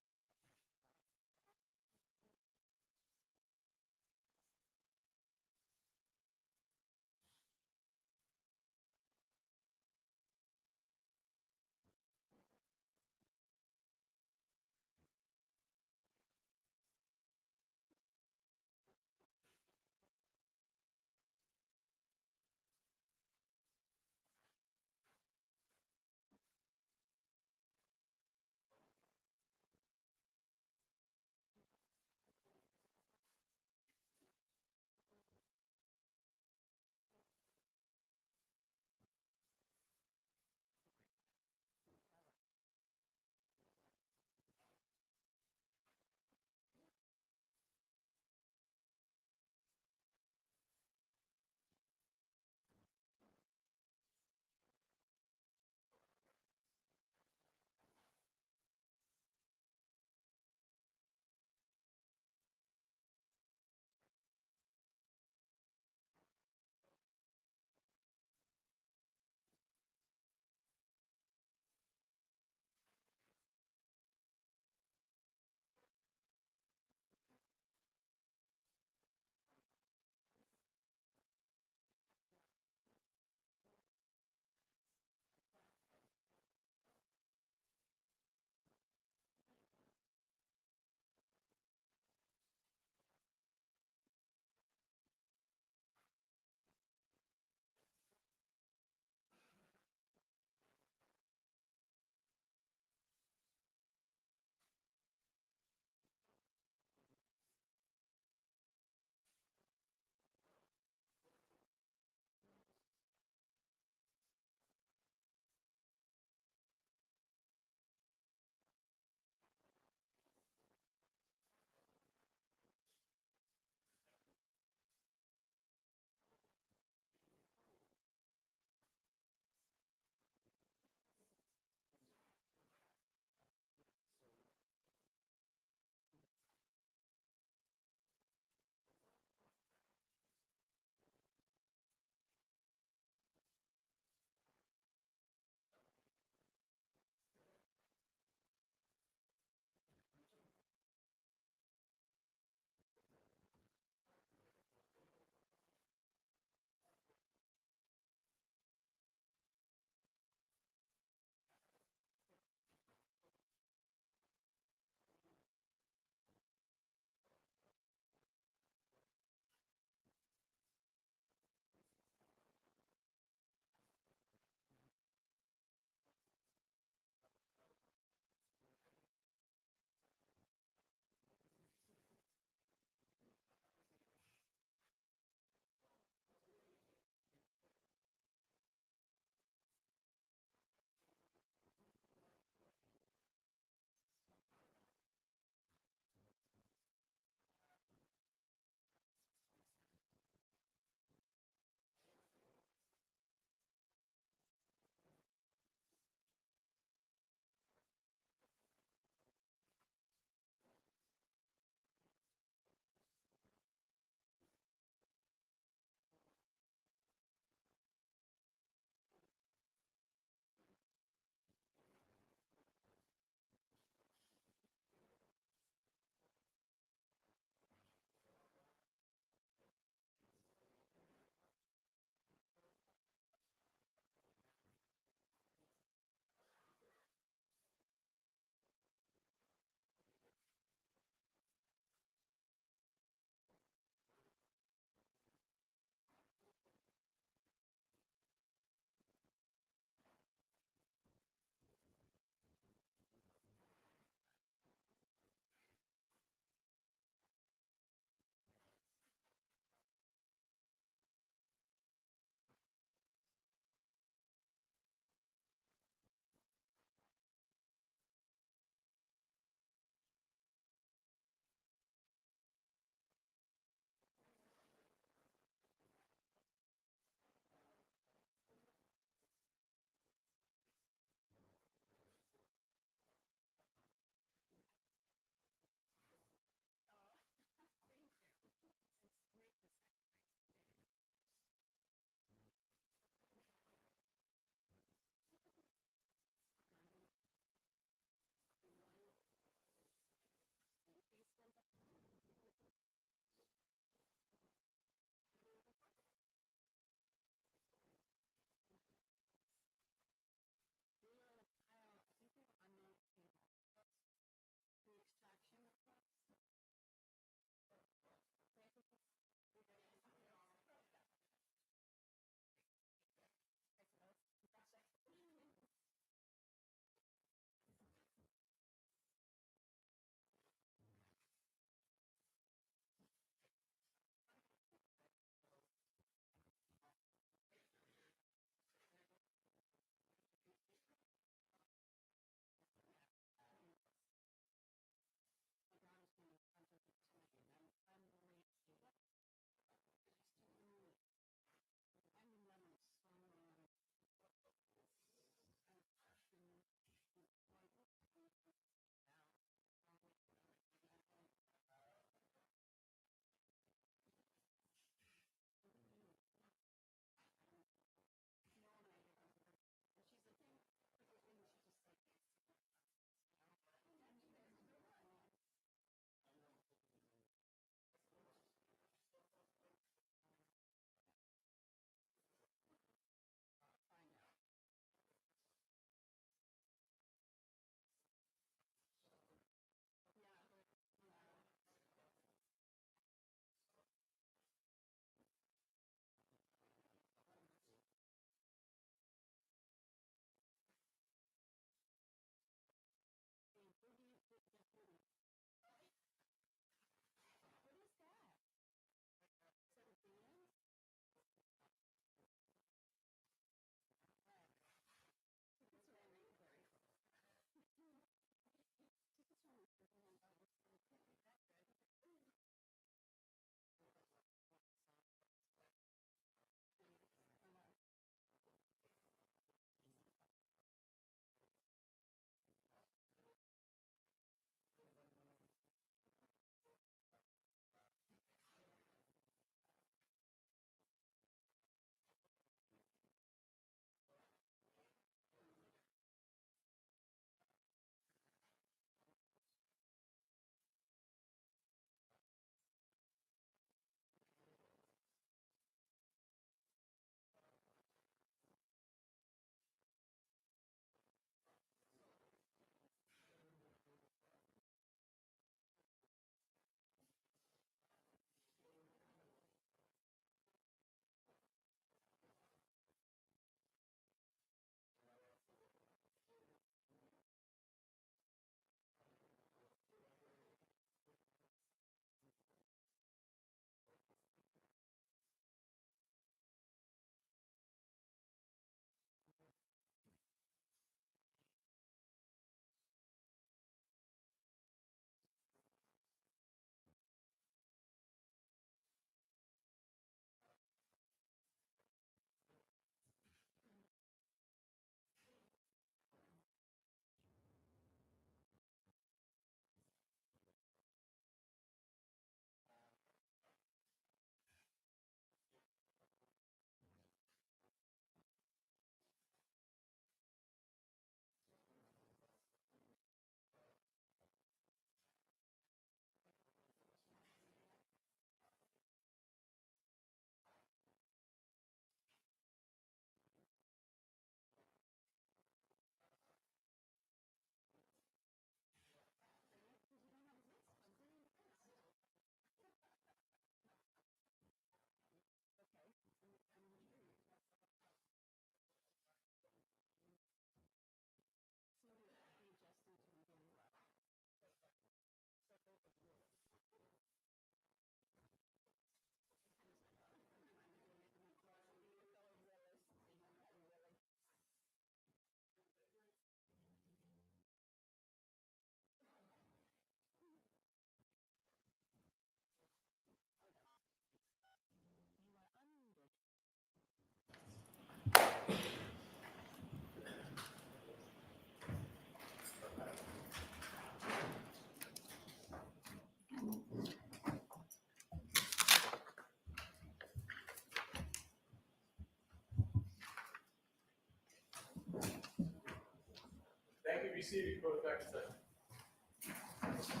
be seated, go back to session.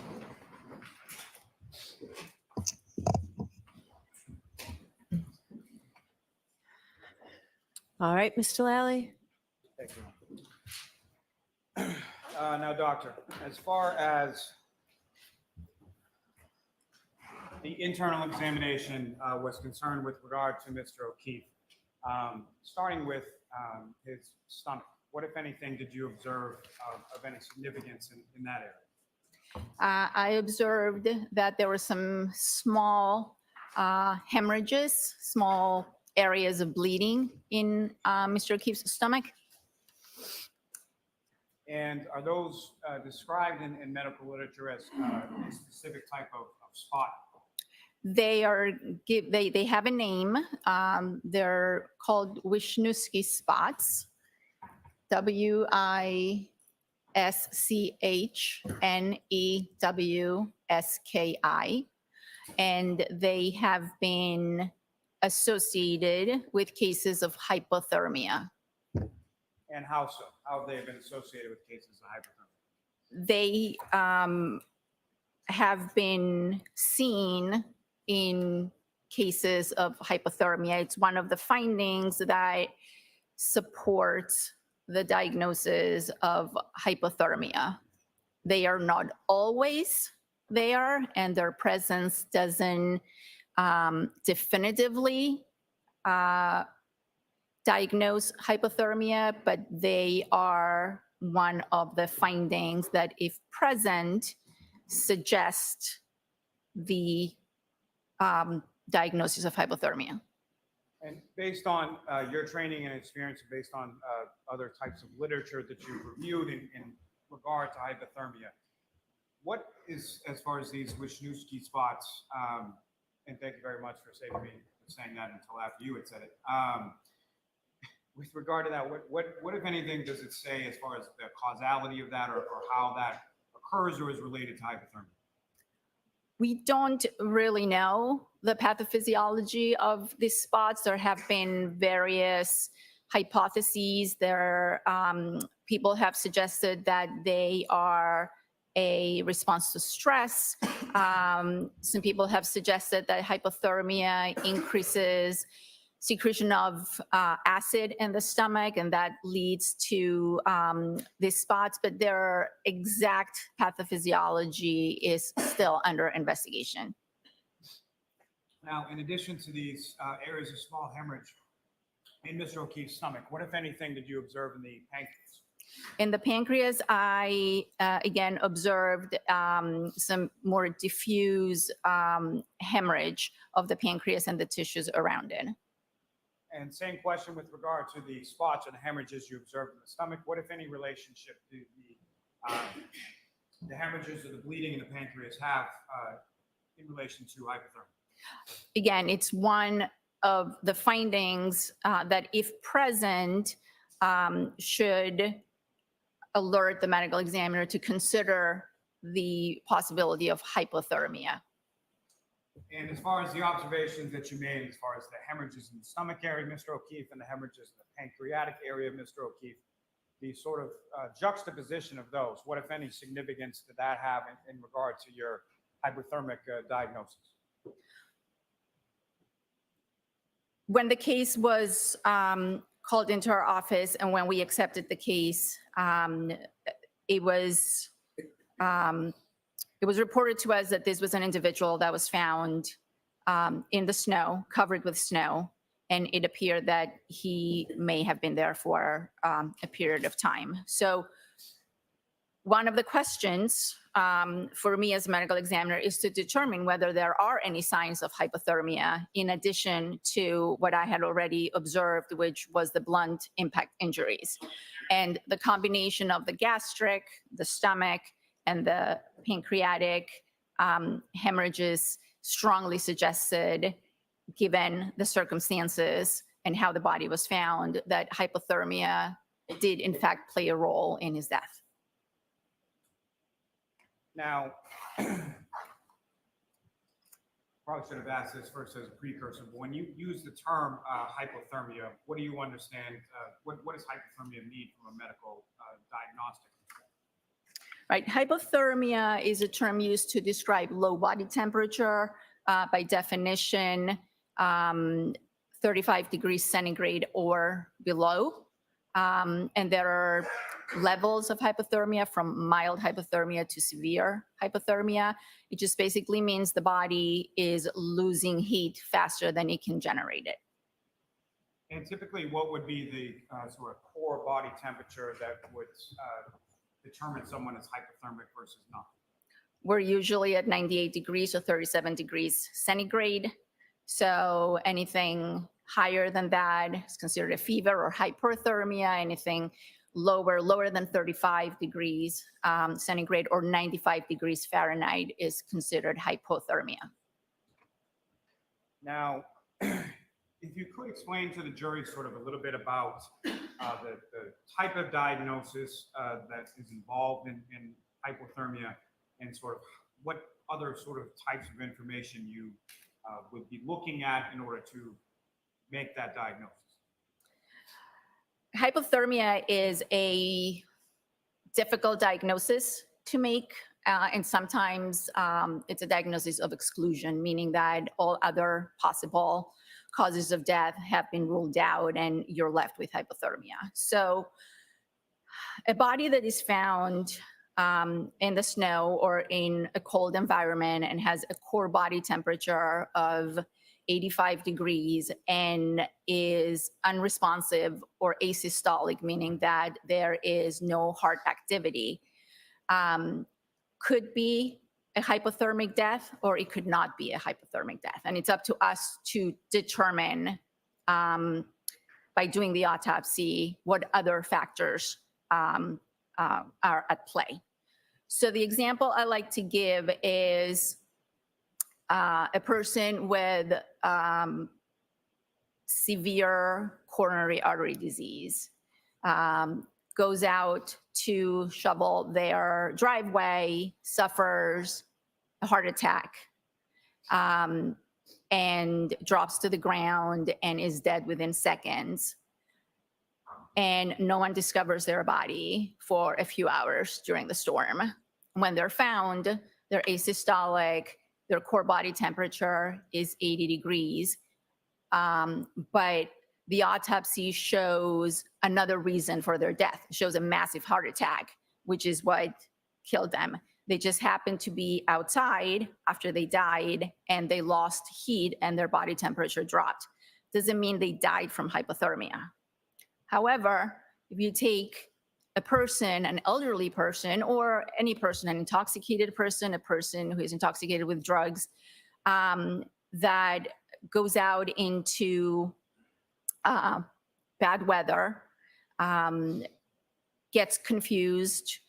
All right, Mr. Lally? Thank you. Now, doctor, as far as the internal examination was concerned with regard to Mr. O'Keefe, starting with his stomach, what, if anything, did you observe of any significance in that area? I observed that there were some small hemorrhages, small areas of bleeding in Mr. O'Keefe's stomach. And are those described in medical literature as a specific type of spot? They are they have a name. They're called Wisniewski spots. Wischnewski, and they have been associated with cases of hypothermia. And how so? How have they been associated with cases of hypothermia? They have been seen in cases of hypothermia. It's one of the findings that supports the diagnosis of hypothermia. They are not always there, and their presence doesn't definitively diagnose hypothermia, but they are one of the findings that, if present, suggest the diagnosis of hypothermia. And based on your training and experience, and based on other types of literature that you've reviewed in regard to hypothermia, what is, as far as these Wisniewski spots, and thank you very much for saving me from saying that until after you had said it. With regard to that, what if anything does it say as far as the causality of that, or how that occurs or is related to hypothermia? We don't really know the pathophysiology of these spots. There have been various hypotheses. People have suggested that they are a response to stress. Some people have suggested that hypothermia increases secretion of acid in the stomach, and that leads to these spots, but their exact pathophysiology is still under investigation. Now, in addition to these areas of small hemorrhage in Mr. O'Keefe's stomach, what, if anything, did you observe in the pancreas? In the pancreas, I again observed some more diffuse hemorrhage of the pancreas and the tissues around it. And same question with regard to the spots and hemorrhages you observed in the stomach. What, if any, relationship do the hemorrhages or the bleeding in the pancreas have in relation to hypothermia? Again, it's one of the findings that, if present, should alert the medical examiner to consider the possibility of hypothermia. And as far as the observations that you made, as far as the hemorrhages in the stomach area of Mr. O'Keefe and the hemorrhages in the pancreatic area of Mr. O'Keefe, the sort of juxtaposition of those, what, if any, significance did that have in regard to your hypothermic diagnosis? When the case was called into our office and when we accepted the case, it was reported to us that this was an individual that was found in the snow, covered with snow, and it appeared that he may have been there for a period of time. So one of the questions for me as a medical examiner is to determine whether there are any signs of hypothermia in addition to what I had already observed, which was the blunt impact injuries. And the combination of the gastric, the stomach, and the pancreatic hemorrhages strongly suggested, given the circumstances and how the body was found, that hypothermia did in fact play a role in his death. Now, probably should have asked this first as a precursor, but when you use the term hypothermia, what do you understand? What does hypothermia mean from a medical diagnostic? Right, hypothermia is a term used to describe low body temperature. By definition, 35 degrees centigrade or below. And there are levels of hypothermia, from mild hypothermia to severe hypothermia. It just basically means the body is losing heat faster than it can generate it. And typically, what would be the sort of core body temperature that would determine someone is hypothermic versus not? We're usually at 98 degrees or 37 degrees centigrade. So anything higher than that is considered a fever or hyperthermia. Anything lower than 35 degrees centigrade or 95 degrees Fahrenheit is considered hypothermia. Now, if you could explain to the jury sort of a little bit about the type of diagnosis that is involved in hypothermia, and sort of what other sort of types of information you would be looking at in order to make that diagnosis. Hypothermia is a difficult diagnosis to make, and sometimes it's a diagnosis of exclusion, meaning that all other possible causes of death have been ruled out and you're left with hypothermia. So a body that is found in the snow or in a cold environment and has a core body temperature of 85 degrees and is unresponsive or asystolic, meaning that there is no heart activity, could be a hypothermic death, or it could not be a hypothermic death. And it's up to us to determine by doing the autopsy what other factors are at play. So the example I like to give is a person with severe coronary artery disease goes out to shovel their driveway, suffers a heart attack, and drops to the ground and is dead within seconds. And no one discovers their body for a few hours during the storm. When they're found, they're asystolic, their core body temperature is 80 degrees, but the autopsy shows another reason for their death. It shows a massive heart attack, which is what killed them. They just happened to be outside after they died and they lost heat and their body temperature dropped. Doesn't mean they died from hypothermia. However, if you take a person, an elderly person, or any person, an intoxicated person, a person who is intoxicated with drugs, that goes out into bad weather, gets confused,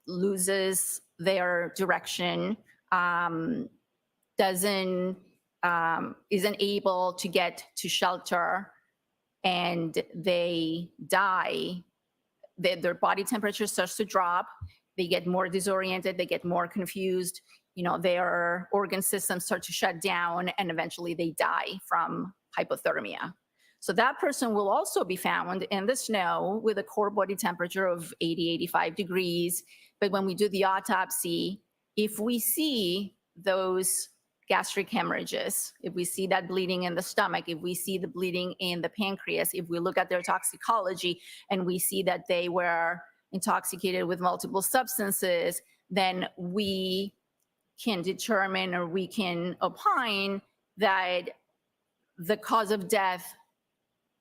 loses their direction, isn't able to get to shelter, and they die, their body temperature starts to drop, they get more disoriented, they get more confused, their organ systems start to shut down, and eventually they die from hypothermia. So that person will also be found in the snow with a core body temperature of 80, 85 degrees. But when we do the autopsy, if we see those gastric hemorrhages, if we see that bleeding in the stomach, if we see the bleeding in the pancreas, if we look at their toxicology and we see that they were intoxicated with multiple substances, then we can determine, or we can opine, that the cause of death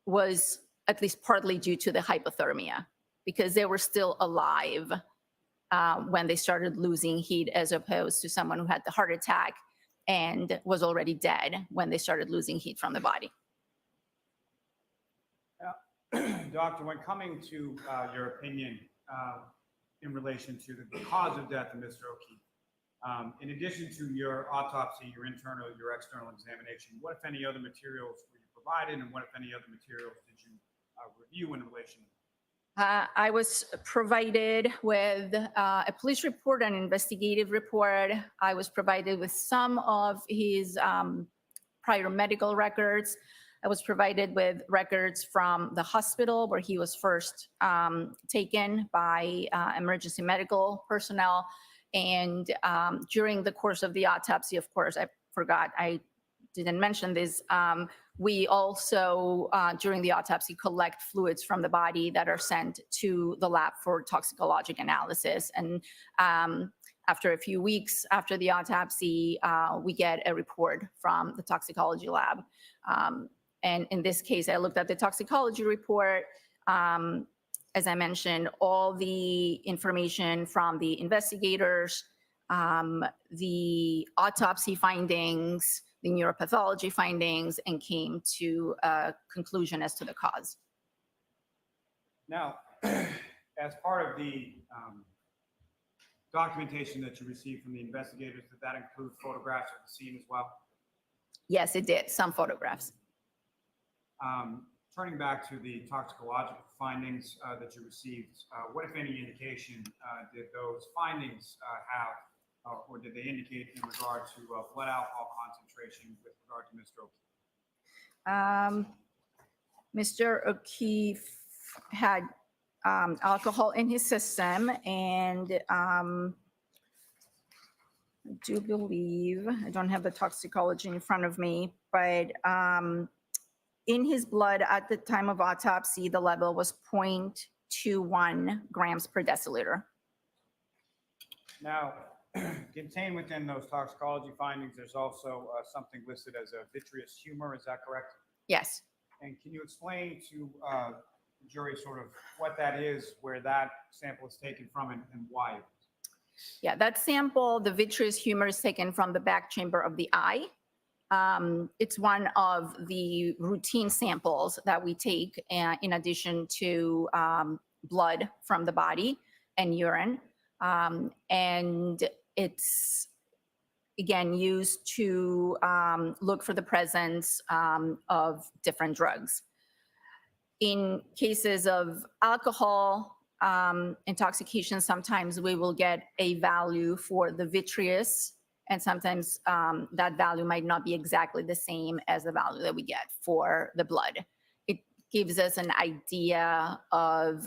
was at least partly due to the hypothermia, because they were still alive when they started losing heat, as opposed to someone who had the heart attack and was already dead when they started losing heat from the body. Doctor, when coming to your opinion in relation to the cause of death of Mr. O'Keefe, in addition to your autopsy, your internal, your external examination, what, if any, other materials were you provided, and what, if any, other materials did you review in relation? I was provided with a police report, an investigative report. I was provided with some of his prior medical records. I was provided with records from the hospital where he was first taken by emergency medical personnel. And during the course of the autopsy, of course, I forgot, I didn't mention this. We also, during the autopsy, collect fluids from the body that are sent to the lab for toxicologic analysis. And after a few weeks after the autopsy, we get a report from the toxicology lab. And in this case, I looked at the toxicology report. As I mentioned, all the information from the investigators, the autopsy findings, the neuropathology findings, and came to a conclusion as to the cause. Now, as part of the documentation that you received from the investigators, did that include photographs of the scene as well? Yes, it did, some photographs. Turning back to the toxicological findings that you received, what, if any, indication did those findings have, or did they indicate in regard to blood alcohol concentration with regard to Mr. O'Keefe? Mr. O'Keefe had alcohol in his system, and I do believe, I don't have the toxicology in front of me, but in his blood at the time of autopsy, the level was 0.21 grams per deciliter. Now, contained within those toxicology findings, there's also something listed as a vitreous humor, is that correct? Yes. And can you explain to the jury sort of what that is, where that sample is taken from, and why? Yeah, that sample, the vitreous humor, is taken from the back chamber of the eye. It's one of the routine samples that we take in addition to blood from the body and urine. And it's, again, used to look for the presence of different drugs. In cases of alcohol intoxication, sometimes we will get a value for the vitreous, and sometimes that value might not be exactly the same as the value that we get for the blood. It gives us an idea of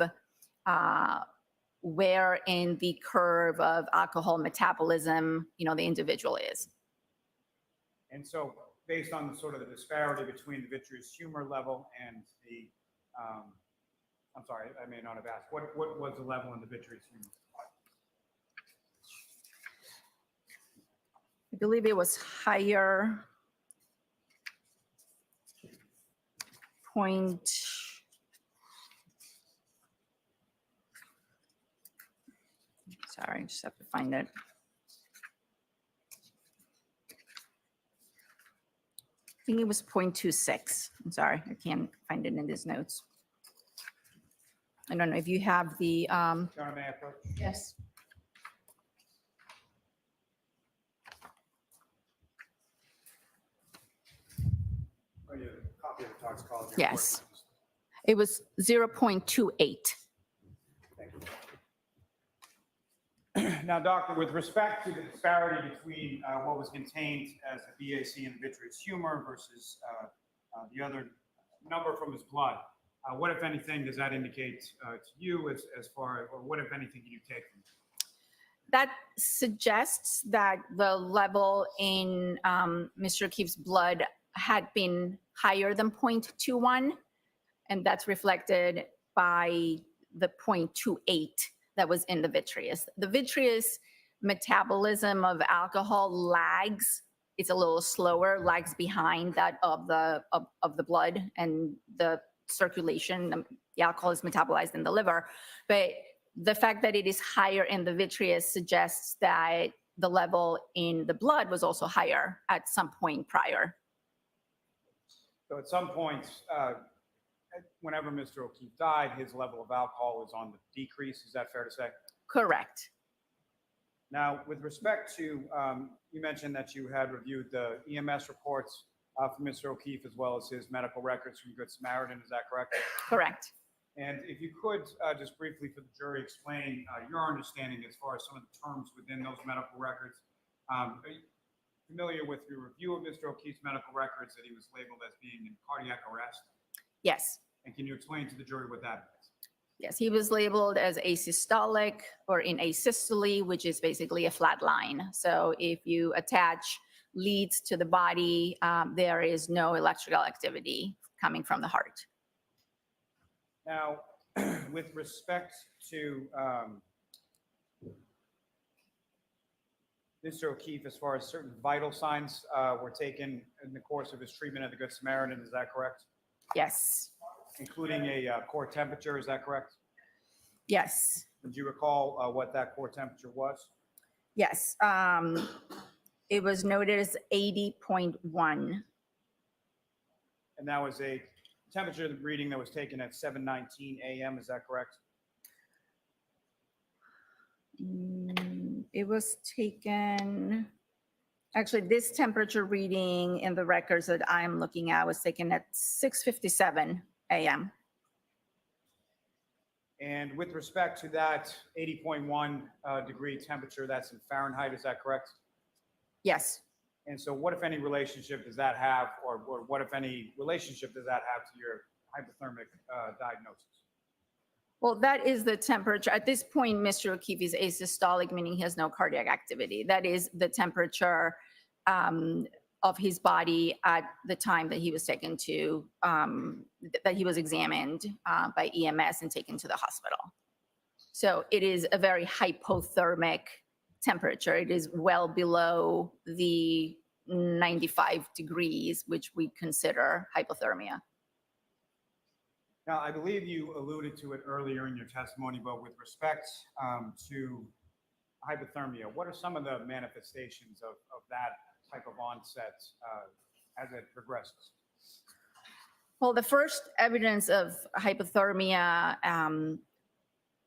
where in the curve of alcohol metabolism, the individual is. And so, based on sort of the disparity between the vitreous humor level and the, I'm sorry, I may not have asked, what was the level in the vitreous humor? I believe it was higher. Sorry, I just have to find it. I think it was 0.26. I'm sorry, I can't find it in these notes. I don't know if you have the, John, may I approach? yes. Oh, yeah, copy of the toxicology report. Yes. It was 0.28. Thank you. Now, doctor, with respect to the disparity between what was contained as a BAC in the vitreous humor versus the other number from his blood, what, if anything, does that indicate to you as far, or what, if anything, can you take from it? That suggests that the level in Mr. O'Keefe's blood had been higher than 0.21, and that's reflected by the 0.28 that was in the vitreous. The vitreous metabolism of alcohol lags. It's a little slower, lags behind that of the blood and the circulation. The alcohol is metabolized in the liver, but the fact that it is higher in the vitreous suggests that the level in the blood was also higher at some point prior. So at some point, whenever Mr. O'Keefe died, his level of alcohol was on the decrease. Is that fair to say? Correct. Now, with respect to, you mentioned that you had reviewed the EMS reports from Mr. O'Keefe as well as his medical records from Good Samaritan. Is that correct? Correct. And if you could just briefly for the jury explain your understanding as far as some of the terms within those medical records. familiar with your review of Mr. O'Keefe's medical records that he was labeled as being in cardiac arrest? Yes. And can you explain to the jury what that means? Yes, he was labeled as asystolic or in asystole, which is basically a flat line. So if you attach leads to the body, there is no electrical activity coming from the heart. Now, with respect to Mr. O'Keefe, as far as certain vital signs were taken in the course of his treatment at the Good Samaritan, is that correct? Yes, Including a core temperature, is that correct? yes, Do you recall what that core temperature was? yes. It was noted as 80.1. And that was a temperature reading that was taken at 7:19 a.m., is that correct? It was taken, actually, this temperature reading in the records that I'm looking at was taken at 6:57 a.m. And with respect to that 80.1 degree temperature, that's in Fahrenheit, is that correct? Yes. And so what, if any, relationship does that have, or what, if any, relationship does that have to your hypothermic diagnosis? Well, that is the temperature. At this point, Mr. O'Keefe is asystolic, meaning he has no cardiac activity. That is the temperature of his body at the time that he was taken to, that he was examined by EMS and taken to the hospital. So it is a very hypothermic temperature. It is well below the 95 degrees, which we consider hypothermia. Now, I believe you alluded to it earlier in your testimony, but with respect to hypothermia, what are some of the manifestations of that type of onset as it progresses? Well, the first evidence of hypothermia,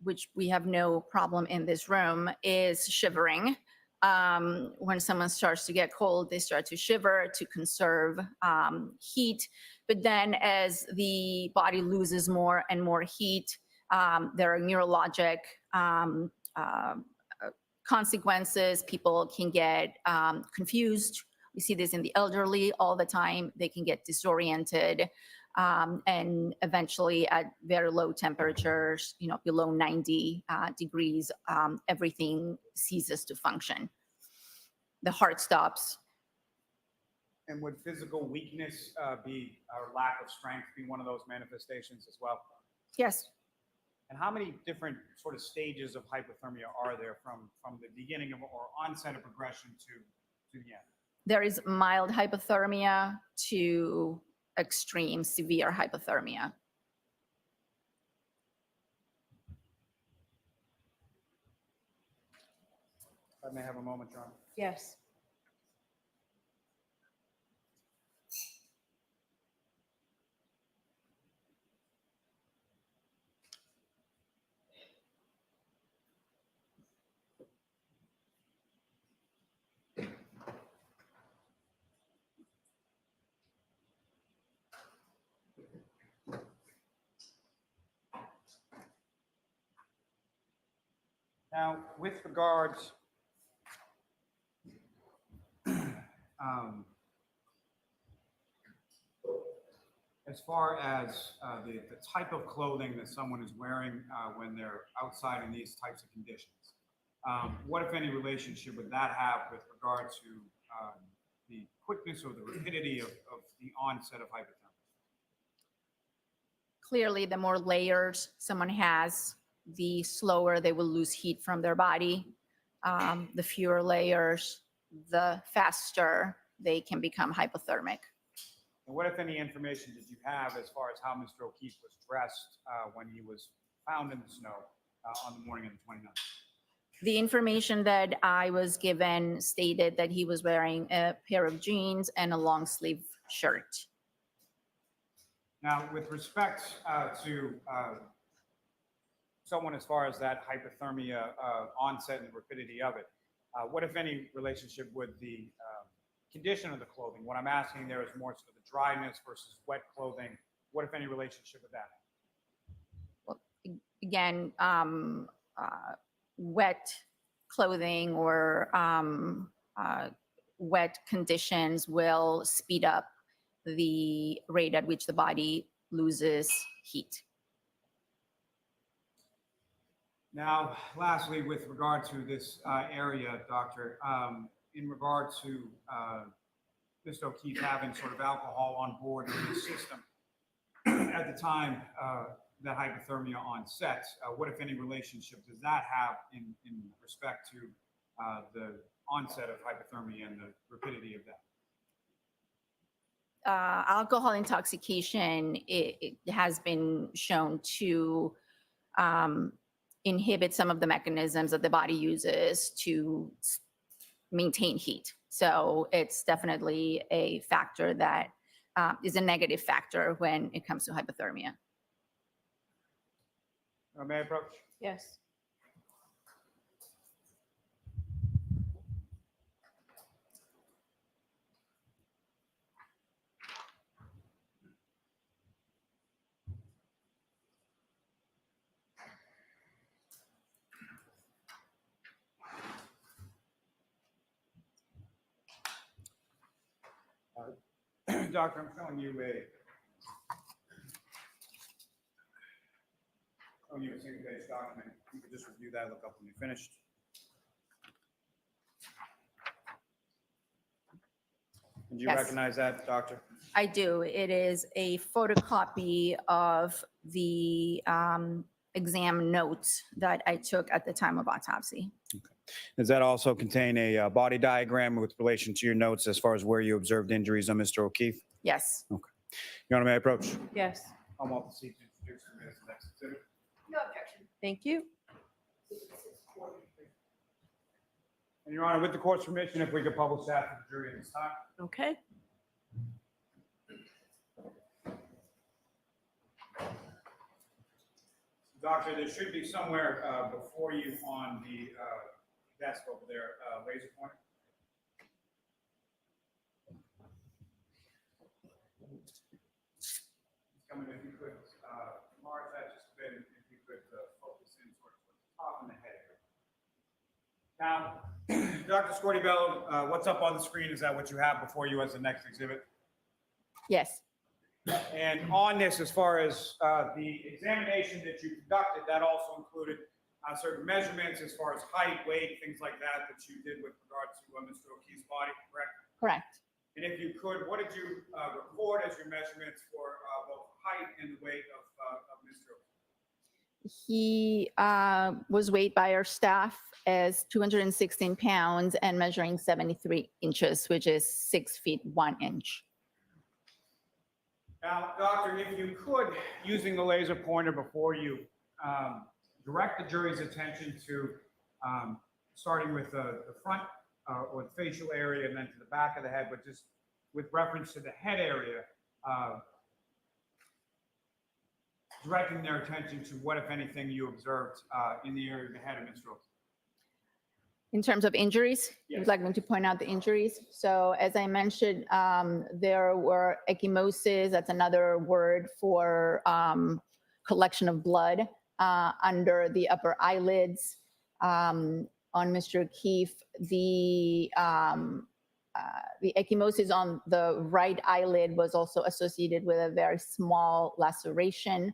which we have no problem in this room, is shivering. When someone starts to get cold, they start to shiver to conserve heat. But then as the body loses more and more heat, there are neurologic consequences. People can get confused. We see this in the elderly all the time. They can get disoriented. And eventually at very low temperatures, below 90 degrees, everything ceases to function. The heart stops. And would physical weakness or lack of strength be one of those manifestations as well? Yes. And how many different sort of stages of hypothermia are there from the beginning of or onset of progression to the end? There is mild hypothermia to extreme severe hypothermia. If I may have a moment, John. Yes. Now, with regards as far as the type of clothing that someone is wearing when they're outside in these types of conditions, what, if any, relationship would that have with regard to the quickness or the rapidity of the onset of hypothermia? Clearly, the more layers someone has, the slower they will lose heat from their body. The fewer layers, the faster they can become hypothermic. And what, if any, information did you have as far as how Mr. O'Keefe was dressed when he was found in the snow on the morning of the 29th? The information that I was given stated that he was wearing a pair of jeans and a long sleeve shirt. Now, with respect to someone as far as that hypothermia onset and the rapidity of it, what, if any, relationship would the condition of the clothing? What I'm asking there is more sort of the dryness versus wet clothing. What, if any, relationship with that? Well, again, wet clothing or wet conditions will speed up the rate at which the body loses heat. Now, lastly, with regard to this area, Doctor, in regard to Mr. O'Keefe having sort of alcohol on board in his system at the time that hypothermia onset, what, if any, relationship does that have in respect to the onset of hypothermia and the rapidity of that? Alcohol intoxication, it has been shown to inhibit some of the mechanisms that the body uses to maintain heat. So it's definitely a factor that is a negative factor when it comes to hypothermia. May I approach? Yes. Doctor, I'm showing you a single-page document. You can just review that, look up when you're finished. And do you Yes. recognize that, Doctor? I do. It is a photocopy of the exam notes that I took at the time of autopsy. Does that also contain a body diagram with relation to your notes as far as where you observed injuries on Mr. O'Keefe? Yes. Your Honor, may I approach? Yes. I'm off the seat to introduce the witness next exhibit. No objection. Thank you. And Your Honor, with the court's permission, if we could publish that for the jury at this time. Okay. Doctor, there should be somewhere before you on the desk over there, laser pointer. Coming, if you could, enlarge that just a bit, if you could focus in sort of the top and the head area. Now, Dr. Scortibello, what's up on the screen? Is that what you have before you as the next exhibit? Yes. And on this, as far as the examination that you conducted, that also included certain measurements as far as height, weight, things like that, that you did with regard to Mr. O'Keefe's body, correct? Correct. And if you could, what did you record as your measurements for both height and the weight of Mr. O'Keefe? He was weighed by our staff as 216 pounds and measuring 73 inches, which is 6 feet 1 inch. Now, Doctor, if you could, using the laser pointer before you, direct the jury's attention to starting with the front or the facial area and then to the back of the head, but just with reference to the head area, directing their attention to what, if anything, you observed in the area of the head of Mr. O'Keefe. In terms of injuries, Yes. would like me to point out the injuries. So as I mentioned, there were ecchymosis, that's another word for collection of blood under the upper eyelids. On Mr. O'Keefe, the ecchymosis on the right eyelid was also associated with a very small laceration.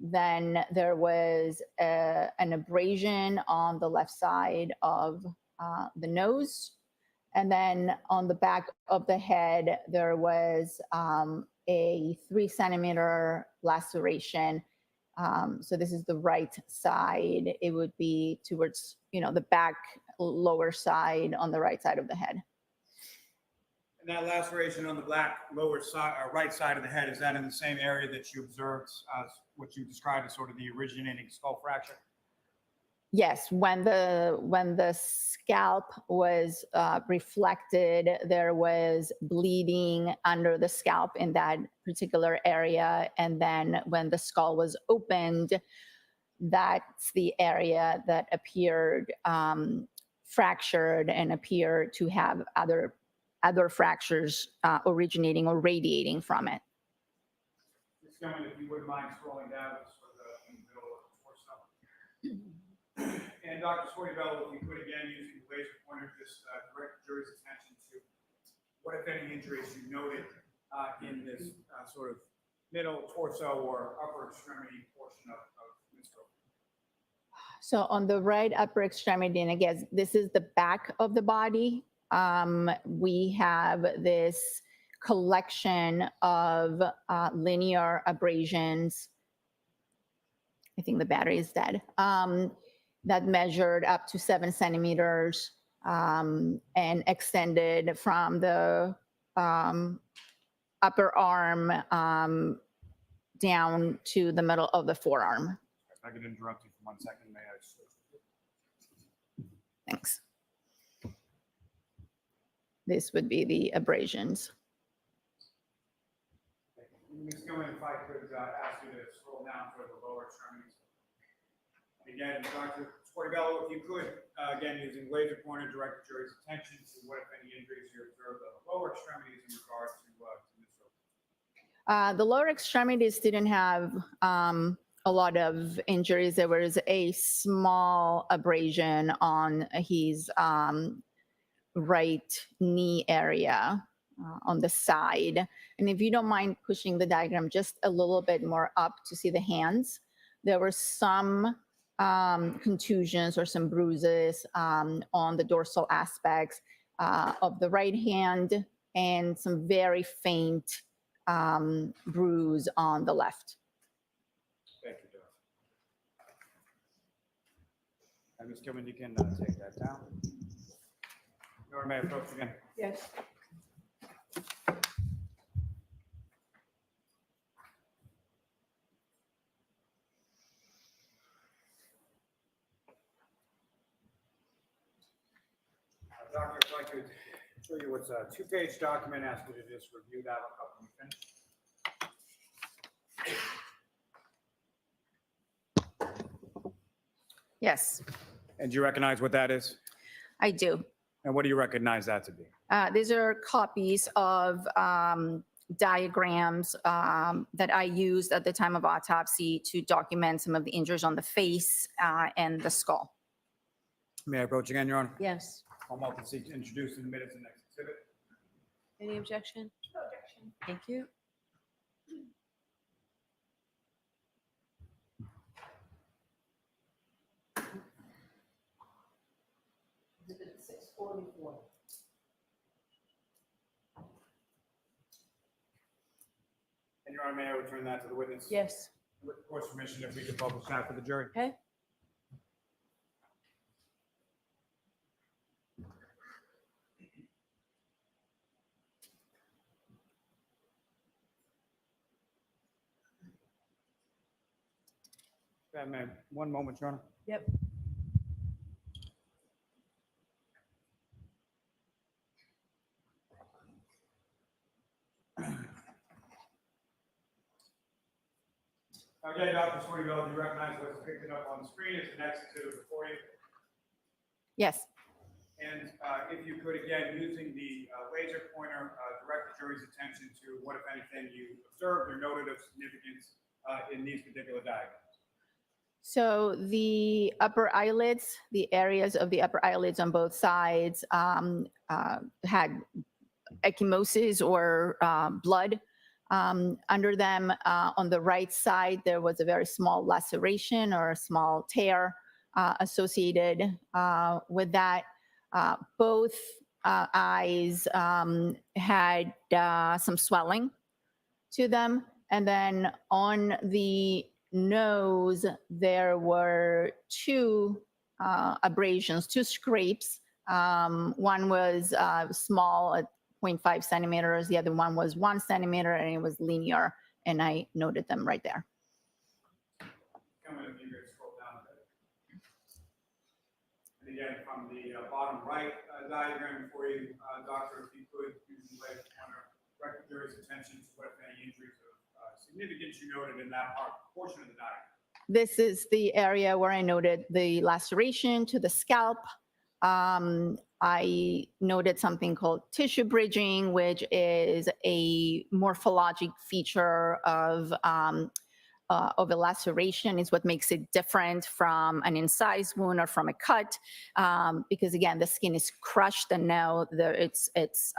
Then there was an abrasion on the left side of the nose. And then on the back of the head, there was a 3 centimeter laceration. So this is the right side. It would be towards, the back lower side on the right side of the head. And that laceration on the black lower side, or right side of the head, is that in the same area that you observed what you described as sort of the originating skull fracture? Yes, when the scalp was reflected, there was bleeding under the scalp in that particular area. And then when the skull was opened, that's the area that appeared fractured and appeared to have other fractures originating or radiating from it. Ms. Gilman, if you wouldn't mind scrolling down just for the in the middle of the torso. And And Dr. Scorbello, if you could again use the laser pointer, just direct the jury's attention to what, if any, injuries you noted in this sort of middle torso or upper extremity portion of Ms. Cook. So on the right upper extremity, and again, this is the back of the body. We have this collection of linear abrasions. I think the battery is dead. That measured up to 7 centimeters and extended from the upper arm down to the middle of the forearm. If I could interrupt you for 1 second, may I? Thanks. This would be the abrasions. Ms. Gilman, if I could ask you to scroll down for the lower extremities. Again, Dr. Scorbello, if you could, again, using laser pointer, direct the jury's attention to what, if any, injuries you observed on the lower extremities in regard to Ms. Cook. The lower extremities didn't have a lot of injuries. There was a small abrasion on his right knee area on the side. And if you don't mind pushing the diagram just a little bit more up to see the hands, there were some contusions or some bruises on the dorsal aspects of the right hand and some very faint bruise on the left. Thank you, Doc. Ms. Gilman, you can take that down. Nora, may I approach again? Yes. Doctor, if I could show you what's a 2-page document, ask you to just review that up when we finish. Yes, And do you recognize what that is? I do. And what do you recognize that to be? These are copies of diagrams that I used at the time of autopsy to document some of the injuries on the face and the skull. May I approach again, Your Honor? Yes. I'll multi seek to introduce in the minutes the next exhibit. Any objection? No objection. Thank you. Exhibit 644. And Your Honor, may I return that to the witness? Yes. With the court's permission, if we could publish that for the jury. Okay. Ma'am, 1 moment, Your Honor. Yep. Okay, Dr. Scorbello, do you recognize what's picked up on the screen is the next exhibit before you? Yes. And if you could, again, using the laser pointer, direct the jury's attention to what, if anything, you observed or noted of significance in these particular diagrams. So the upper eyelids, the areas of the upper eyelids on both sides had ecchymosis or blood under them. On the right side, there was a very small laceration or a small tear associated with that. Both eyes had some swelling to them. And then on the nose, there were 2 abrasions, 2 scrapes. One was small at 0.5 centimeters. The other one was 1 centimeter, and it was linear. And I noted them right there. Come in, if you could scroll down a bit. And again, from the bottom right diagram for you, Doctor, if you could use the laser pointer, direct the jury's attention to what, if any, injuries of significance you noted in that portion of the diagram. This is the area where I noted the laceration to the scalp. I noted something called tissue bridging, which is a morphologic feature of of a laceration is what makes it different from an incised wound or from a cut, because again, the skin is crushed and now it's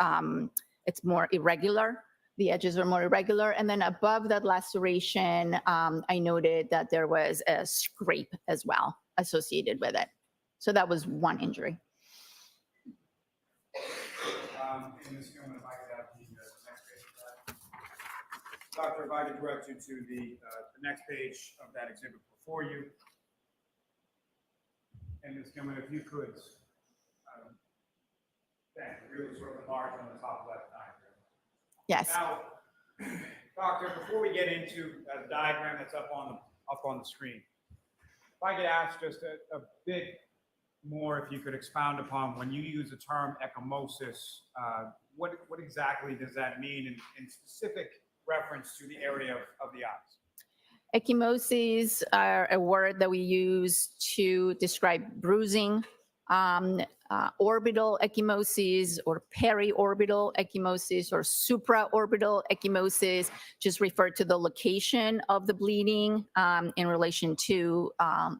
more irregular. The edges are more irregular. And then above that laceration, I noted that there was a scrape as well associated with it. So that was one injury. In this moment, if I could have the next page of that. Doctor, if I could direct you to the next page of that exhibit before you. And Ms. Gilman, if you could, thank you, really sort of enlarge on the top left diagram. Yes. Now, Doctor, before we get into the diagram that's up on the screen, if I could ask just a bit more, if you could expound upon when you use the term ecchymosis, what exactly does that mean in specific reference to the area of the eyes? Ecchymoses are a word that we use to describe bruising. Orbital ecchymosis or periorbital ecchymosis or supraorbital ecchymosis just refer to the location of the bleeding in relation to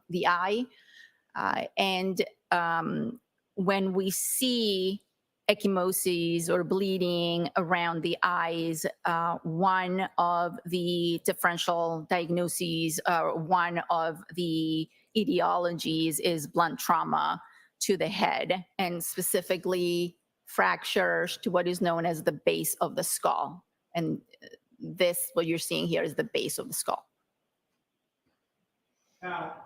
the eye. When we see ecchymosis or bleeding around the eyes, one of the differential diagnoses, one of the etiologies is blunt trauma to the head, and specifically fractures to what is known as the base of the skull. And this, what you're seeing here, is the base of the skull. Now,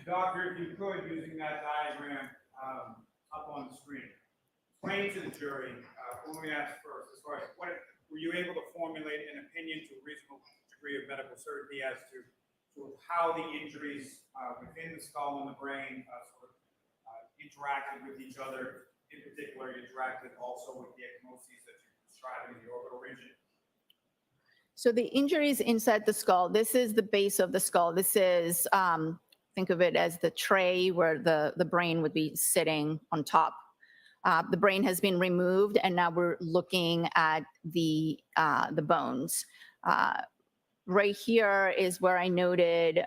Doctor, if you could, using that diagram up on the screen, explain to the jury, when we asked first, as far as were you able to formulate an opinion to a reasonable degree of medical certainty as to how the injuries within the skull and the brain interacted with each other, in particular interacted also with the ecchymosis that you're describing in the orbital region? So the injuries inside the skull, this is the base of the skull. This is, think of it as the tray where the brain would be sitting on top. The brain has been removed and now we're looking at the bones. Right here is where I noted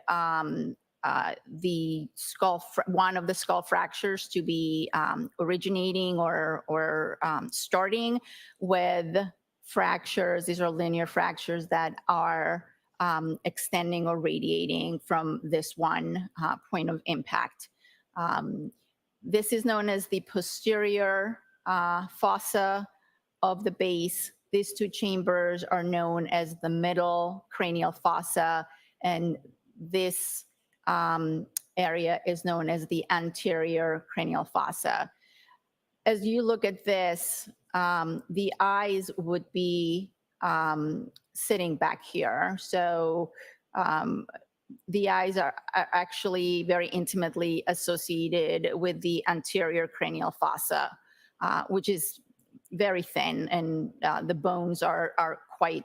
the skull, one of the skull fractures to be originating or starting with fractures. These are linear fractures that are extending or radiating from this one point of impact. This is known as the posterior fossa of the base. These two chambers are known as the middle cranial fossa, and this area is known as the anterior cranial fossa. As you look at this, the eyes would be sitting back here. So the eyes are actually very intimately associated with the anterior cranial fossa, which is very thin, and the bones are quite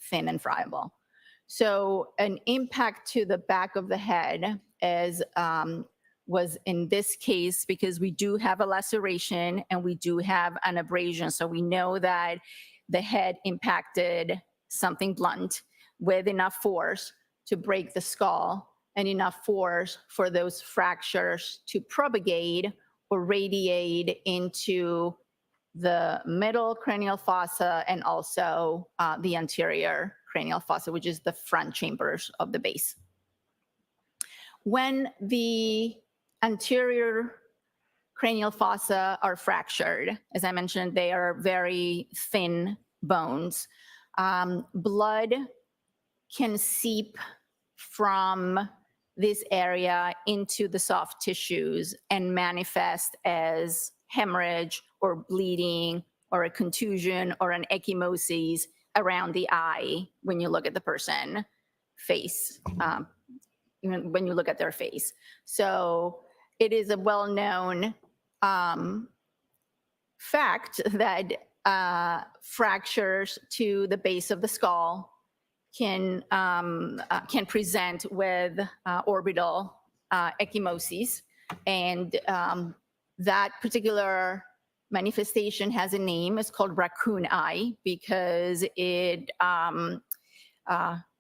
thin and friable. So an impact to the back of the head as was in this case, because we do have a laceration and we do have an abrasion. So we know that the head impacted something blunt with enough force to break the skull and enough force for those fractures to propagate or radiate into the middle cranial fossa and also the anterior cranial fossa, which is the front chambers of the base. When the anterior cranial fossa are fractured, as I mentioned, they are very thin bones. Blood can seep from this area into the soft tissues and manifest as hemorrhage or bleeding or a contusion or an ecchymosis around the eye when you look at the person face, when you look at their face. So it is a well-known fact that fractures to the base of the skull can present with orbital ecchymosis, and that particular manifestation has a name. It's called raccoon eye because it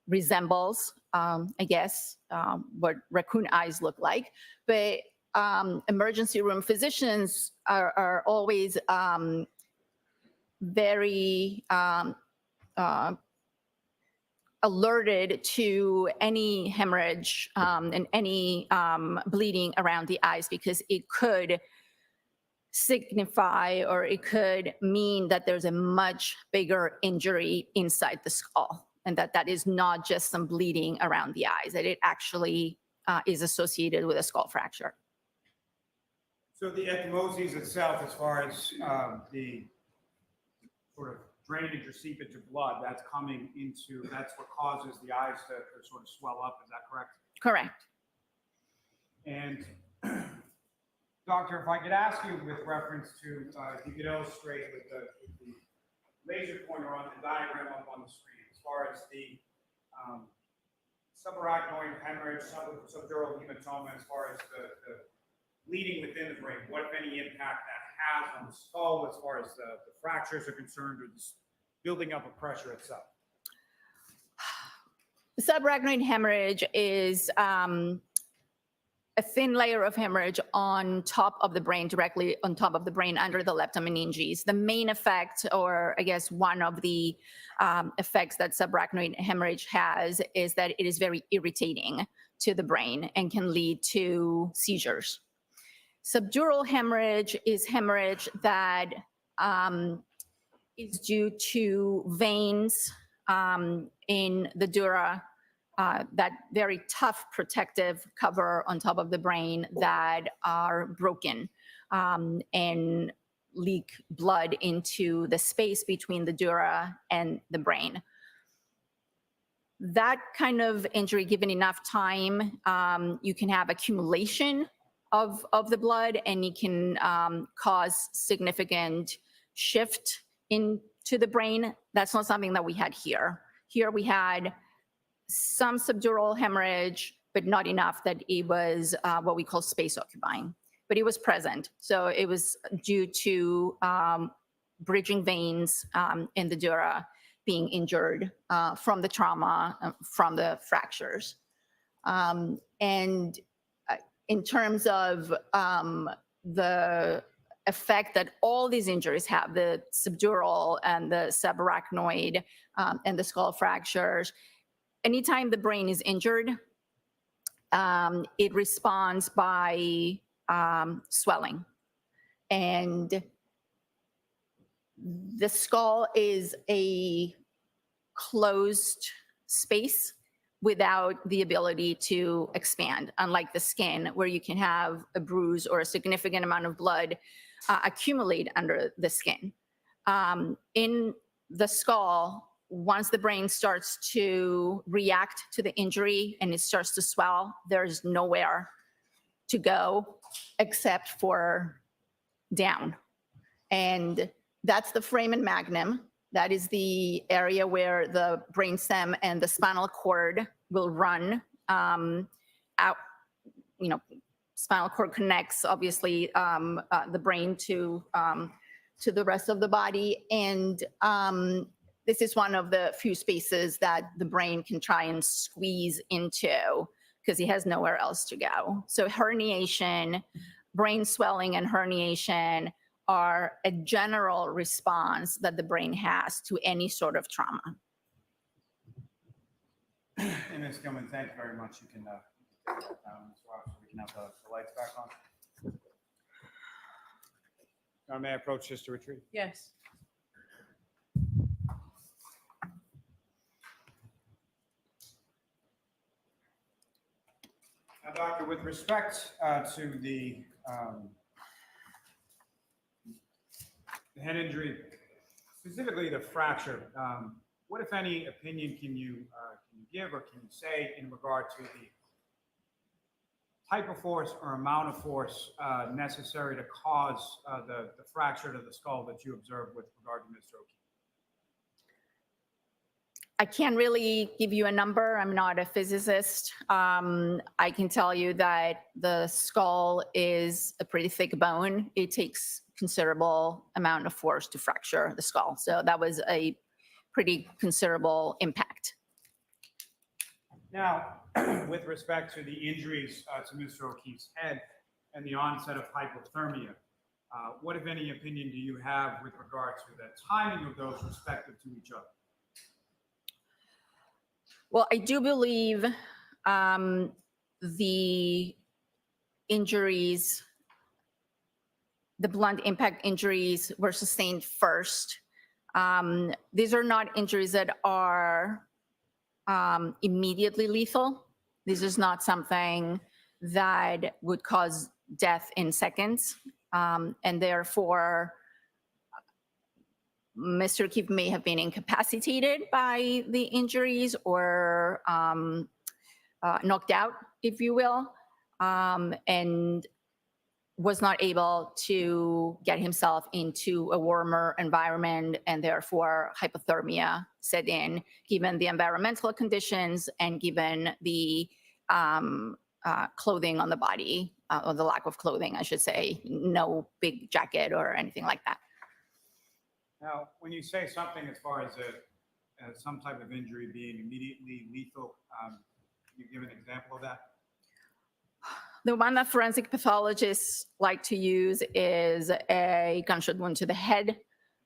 resembles I guess, what raccoon eyes look like. But emergency room physicians are always very alerted to any hemorrhage and any bleeding around the eyes, because it could signify, or it could mean that there's a much bigger injury inside the skull, and that is not just some bleeding around the eyes, that it actually is associated with a skull fracture. So the ecthymosis itself, as far as the sort of drainage or seepage of blood, that's what causes the eyes to sort of swell up, is that correct? Correct. And Doctor, if I could ask you with reference to, if you could illustrate with the laser pointer on the diagram up on the screen, as far as the subarachnoid hemorrhage, subdural hematoma, as far as the bleeding within the brain, what, if any, impact that has on the skull as far as the fractures are concerned, or this building up of pressure itself? Subarachnoid hemorrhage is a thin layer of hemorrhage on top of the brain, directly on top of the brain under the leptomeninges. The main effect, or I guess one of the effects that subarachnoid hemorrhage has, is that it is very irritating to the brain and can lead to seizures. Subdural hemorrhage is hemorrhage that is due to veins in the dura, that very tough protective cover on top of the brain, that are broken and leak blood into the space between the dura and the brain. That kind of injury, given enough time, you can have accumulation of the blood, and it can cause significant shift into the brain. That's not something that we had here. Here we had some subdural hemorrhage, but not enough that it was what we call space occupying, but it was present. So it was due to bridging veins in the dura being injured from the trauma, from the fractures. And in terms of the effect that all these injuries have, the subdural and the subarachnoid and the skull fractures, anytime the brain is injured, it responds by swelling. And the skull is a closed space without the ability to expand, unlike the skin, where you can have a bruise or a significant amount of blood accumulate under the skin. In the skull, once the brain starts to react to the injury and it starts to swell, there's nowhere to go except for down. And that's the foramen magnum. That is the area where the brainstem and the spinal cord will run out. You know, spinal cord connects, obviously, the brain to the rest of the body. And this is one of the few spaces that the brain can try and squeeze into because it has nowhere else to go. So herniation, brain swelling and herniation are a general response that the brain has to any sort of trauma. And Ms. Gilman, thank you very much. You can take that down as well, so we can have the lights back on. May I approach Sister Retreat? Yes. Now, Doctor, with respect to the head injury, specifically the fracture, what, if any, opinion can you give or can you say in regard to the type of force or amount of force necessary to cause the fracture to the skull that you observed with regard to Mr. O'Keefe? I can't really give you a number. I'm not a physicist. I can tell you that the skull is a pretty thick bone. It takes considerable amount of force to fracture the skull. So that was a pretty considerable impact. Now, with respect to the injuries to Mr. O'Keefe's head and the onset of hypothermia, what, if any, opinion do you have with regard to the timing of those respective to each other? Well, I do believe the injuries, the blunt impact injuries were sustained first. These are not injuries that are immediately lethal. This is not something that would cause death in seconds. And therefore, Mr. O'Keefe may have been incapacitated by the injuries or knocked out, if you will, and was not able to get himself into a warmer environment, and therefore hypothermia set in, given the environmental conditions and given the clothing on the body, or the lack of clothing, I should say, no big jacket or anything like that. Now, when you say something as far as some type of injury being immediately lethal, can you give an example of that? The one that forensic pathologists like to use is a gunshot wound to the head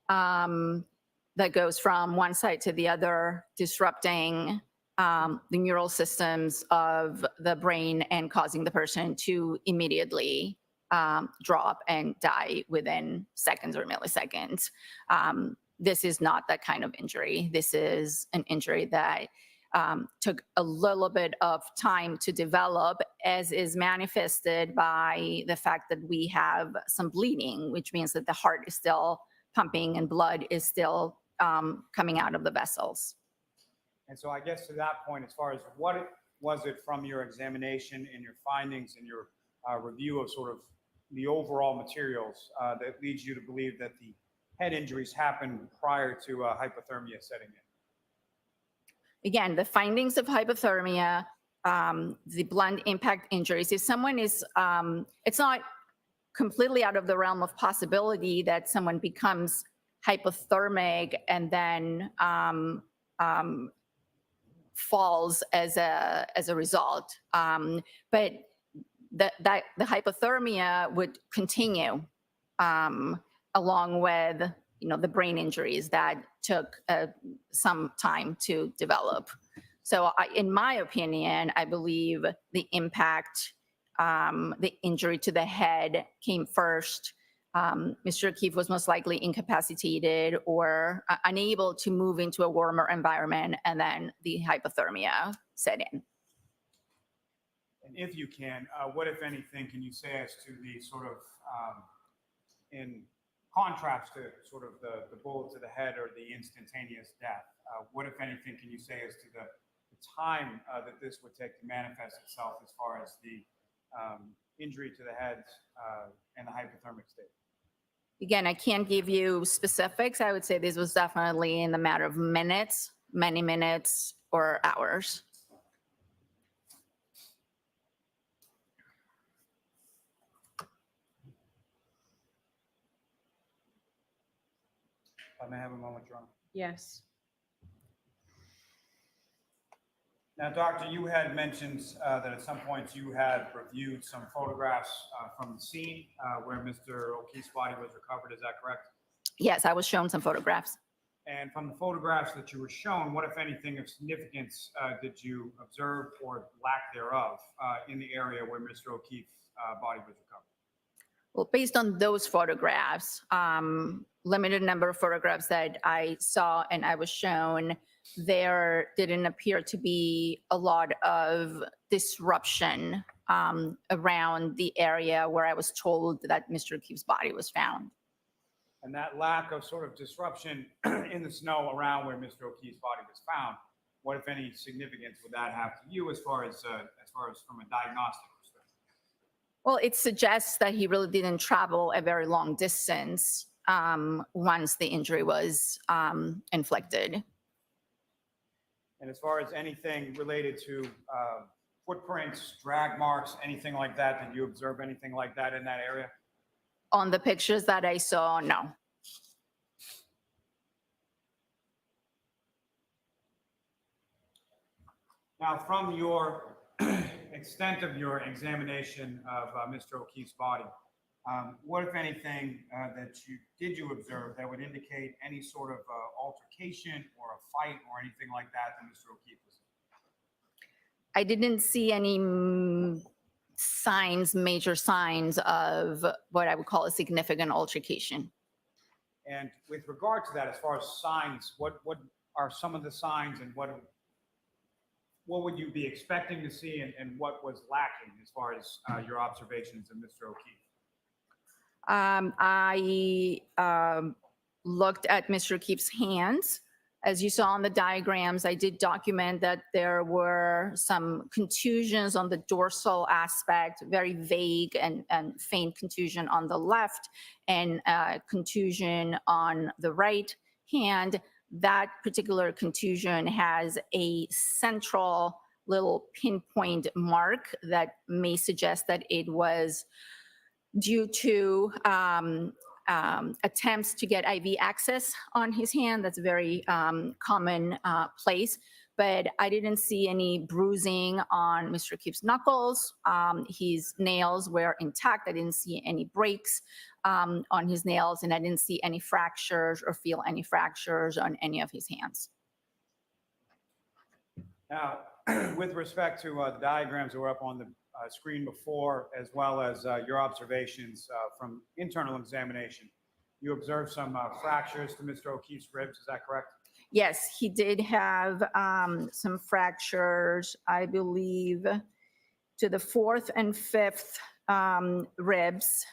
that goes from one side to the other, disrupting the neural systems of the brain and causing the person to immediately drop and die within seconds or milliseconds. This is not that kind of injury. This is an injury that took a little bit of time to develop, as is manifested by the fact that we have some bleeding, which means that the heart is still pumping and blood is still coming out of the vessels. And so I guess to that point, as far as what was it from your examination and your findings and your review of sort of the overall materials that leads you to believe that the head injuries happened prior to hypothermia setting in? Again, the findings of hypothermia, the blunt impact injuries, if someone is, it's not completely out of the realm of possibility that someone becomes hypothermic and then falls as a result. But the hypothermia would continue along with, you know, the brain injuries that took some time to develop. So in my opinion, I believe the impact, the injury to the head came first. Mr. O'Keefe was most likely incapacitated or unable to move into a warmer environment, and then the hypothermia set in. And if you can, what, if anything, can you say as to the sort of, in contrast to sort of the bullet to the head or the instantaneous death, what, if anything, can you say as to the time that this would take to manifest itself as far as the injury to the head and the hypothermic state? Again, I can't give you specifics. I would say this was definitely in the matter of minutes, many minutes or hours. I may have a moment, Your Honor. Yes. Now, Doctor, you had mentioned that at some point you had reviewed some photographs from the scene where Mr. O'Keefe's body was recovered. Is that correct? Yes, I was shown some photographs. And from the photographs that you were shown, what, if anything, of significance did you observe or lack thereof in the area where Mr. O'Keefe's body was recovered? Well, based on those photographs, limited number of photographs that I saw and I was shown, there didn't appear to be a lot of disruption around the area where I was told that Mr. O'Keefe's body was found. And that lack of sort of disruption in the snow around where Mr. O'Keefe's body was found, what, if any, significance would that have to you as far as from a diagnostic perspective? Well, it suggests that he really didn't travel a very long distance once the injury was inflicted. And as far as anything related to footprints, drag marks, anything like that, did you observe anything like that in that area? On the pictures that I saw, no. Now, from your extent of your examination of Mr. O'Keefe's body, what, if anything, that you observe that would indicate any sort of altercation or a fight or anything like that Mr. O'Keefe was in? I didn't see any major signs of what I would call a significant altercation. And with regard to that, as far as signs, what are some of the signs, and what would you be expecting to see, and what was lacking as far as your observations of Mr. O'Keefe? I looked at Mr. O'Keefe's hands. As you saw on the diagrams, I did document that there were some contusions on the dorsal aspect, very vague and faint contusion on the left, and contusion on the right hand. That particular contusion has a central little pinpoint mark that may suggest that it was due to attempts to get IV access on his hand. That's a very common place. But I didn't see any bruising on Mr. O'Keefe's knuckles. His nails were intact. I didn't see any breaks on his nails, and I didn't see any fractures or feel any fractures on any of his hands. Now, with respect to the diagrams that were up on the screen before, as well as your observations from internal examination, you observed some fractures to Mr. O'Keefe's ribs, is that correct? Yes, he did have some fractures, I believe, to the 4th and 5th ribs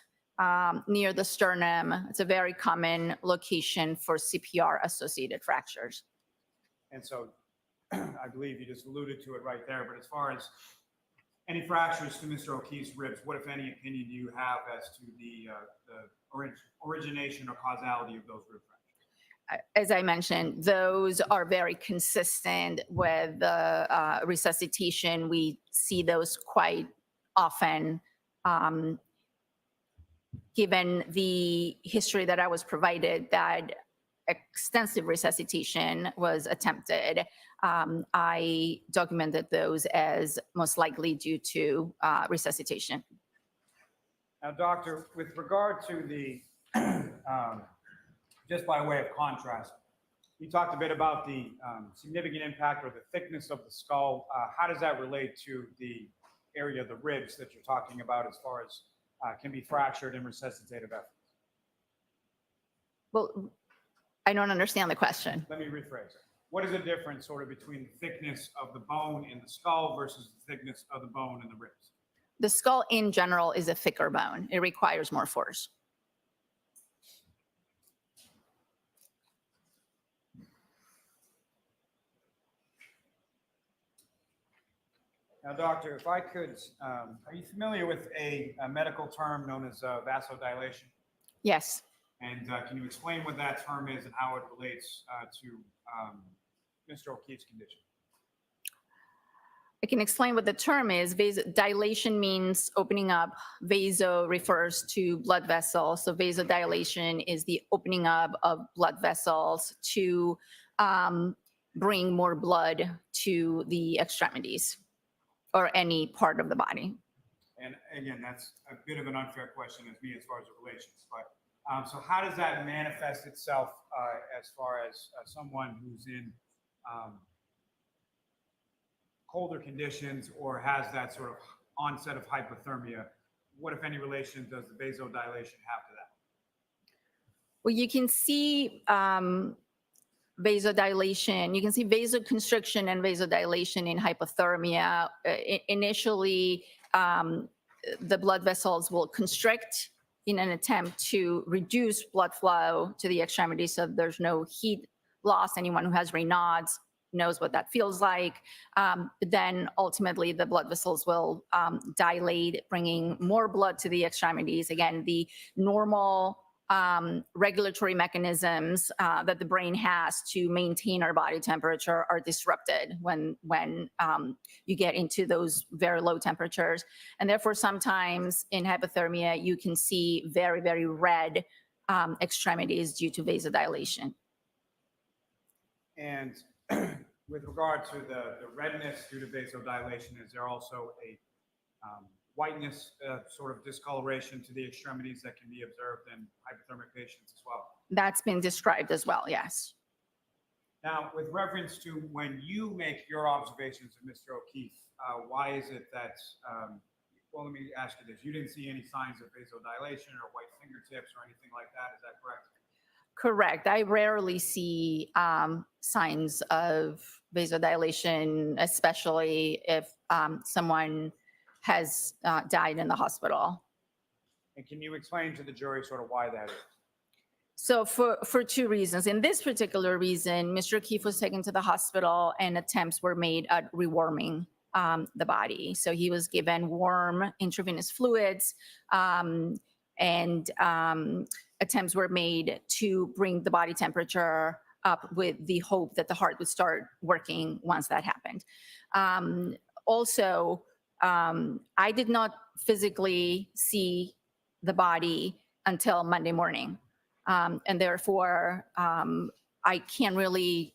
near the sternum. It's a very common location for CPR-associated fractures. And so I believe you just alluded to it right there, but as far as any fractures to Mr. O'Keefe's ribs, what, if any, opinion do you have as to the origination or causality of those rib fractures? As I mentioned, those are very consistent with the resuscitation. We see those quite often. Given the history that I was provided, that extensive resuscitation was attempted, I documented those as most likely due to resuscitation. Now, doctor, with regard to the, just by way of contrast, you talked a bit about the significant impact or the thickness of the skull. How does that relate to the area of the ribs that you're talking about as far as can be fractured in resuscitative efforts? Well, I don't understand the question. Let me rephrase it. What is the difference sort of between the thickness of the bone in the skull versus the thickness of the bone in the ribs? The skull in general is a thicker bone. It requires more force. Now, doctor, if I could, are you familiar with a medical term known as vasodilation? Yes. And can you explain what that term is and how it relates to Mr. O'Keefe's condition? I can explain what the term is. Vasodilation means opening up. Vaso refers to blood vessels. So vasodilation is the opening up of blood vessels to bring more blood to the extremities or any part of the body. And again, that's a bit of an unfair question as far as the relations, but so how does that manifest itself as far as someone who's in colder conditions or has that sort of onset of hypothermia? What, if any, relation does the vasodilation have to that? Well, you can see vasodilation. You can see vasoconstriction and vasodilation in hypothermia. Initially, the blood vessels will constrict in an attempt to reduce blood flow to the extremities so there's no heat loss. Anyone who has Raynaud's knows what that feels like. Then ultimately the blood vessels will dilate, bringing more blood to the extremities. Again, the normal regulatory mechanisms that the brain has to maintain our body temperature are disrupted when you get into those very low temperatures. And therefore, sometimes in hypothermia, you can see very, very red extremities due to vasodilation. And with regard to the redness due to vasodilation, is there also a whiteness, sort of discoloration to the extremities that can be observed in hypothermic patients as well? That's been described as well, yes. Now, with reference to when you make your observations of Mr. O'Keefe, why is it that, well, let me ask you this. You didn't see any signs of vasodilation or white fingertips or anything like that. Is that correct? Correct. I rarely see signs of vasodilation, especially if someone has died in the hospital. And can you explain to the jury sort of why that is? So for two reasons. In this particular reason, Mr. O'Keefe was taken to the hospital and attempts were made at rewarming the body. So he was given warm intravenous fluids and attempts were made to bring the body temperature up with the hope that the heart would start working once that happened. Also, I did not physically see the body until Monday morning. And therefore, I can't really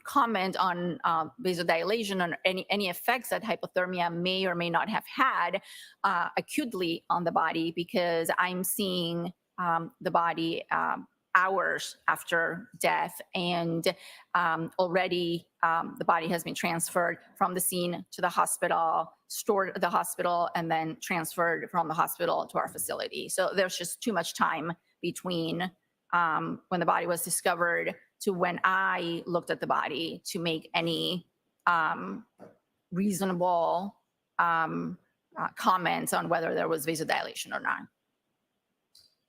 comment on vasodilation or any effects that hypothermia may or may not have had acutely on the body, because I'm seeing the body hours after death, and already the body has been transferred from the scene to the hospital, stored at the hospital, and then transferred from the hospital to our facility. So there's just too much time between when the body was discovered to when I looked at the body to make any reasonable comments on whether there was vasodilation or not.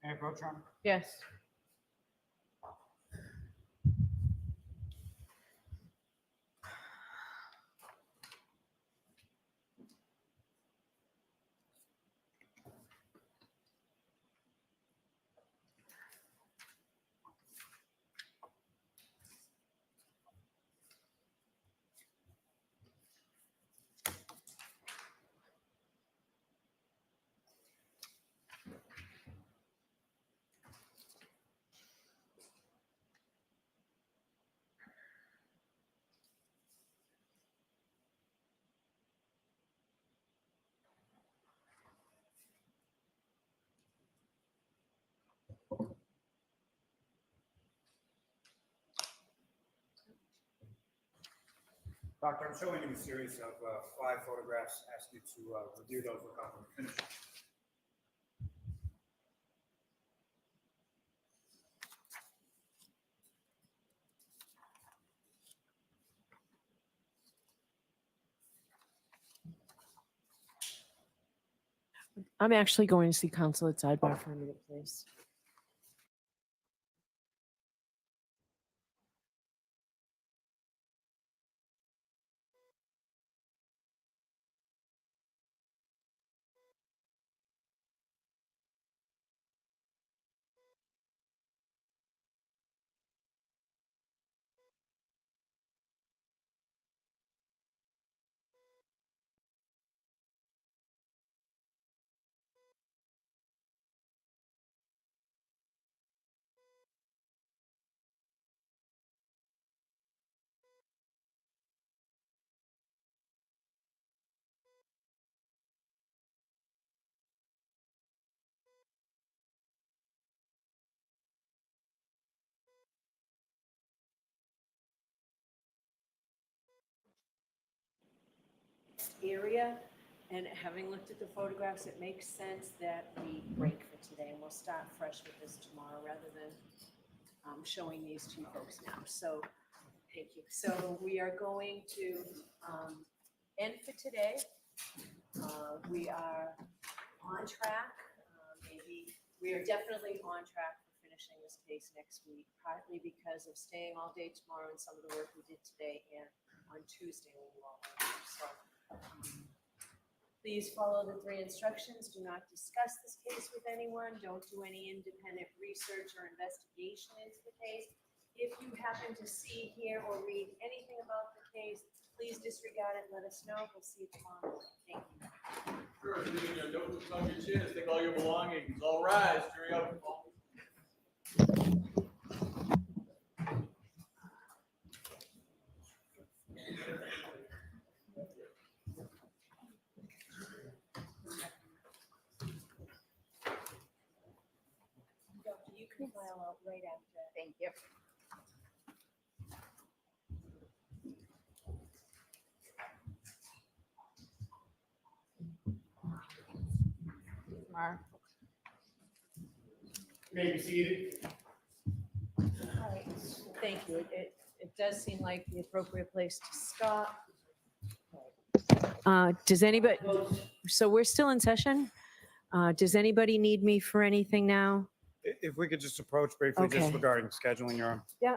Mayor Protron? Yes. Doctor, I'm showing you a series of 5 photographs. Ask you to review those with Dr. Finish. I'm actually going to see counsel at sidebar for a minute, please. Area, and having looked at the photographs, it makes sense that we break for today, and we'll start fresh with this tomorrow rather than showing these two folks now. So, thank you. So we are going to end for today. We are on track. We are definitely on track for finishing this case next week, partly because of staying all day tomorrow and some of the work we did today, and on Tuesday when you all went home. So please follow the 3 instructions. Do not discuss this case with anyone. Don't do any independent research or investigation into the case. If you happen to see, hear, or read anything about the case, please disregard it and let us know. We'll see you tomorrow. Thank you. Sure, leaving your notebooks on your chairs, take all your belongings. All rise, jury up. can file out right after. Thank you. Mark. Maybe seated. All right, thank you. It does seem like the appropriate place to stop. Does anybody, so we're still in session? Does anybody need me for anything now? If we could just approach briefly, Okay. just regarding scheduling your. Yeah.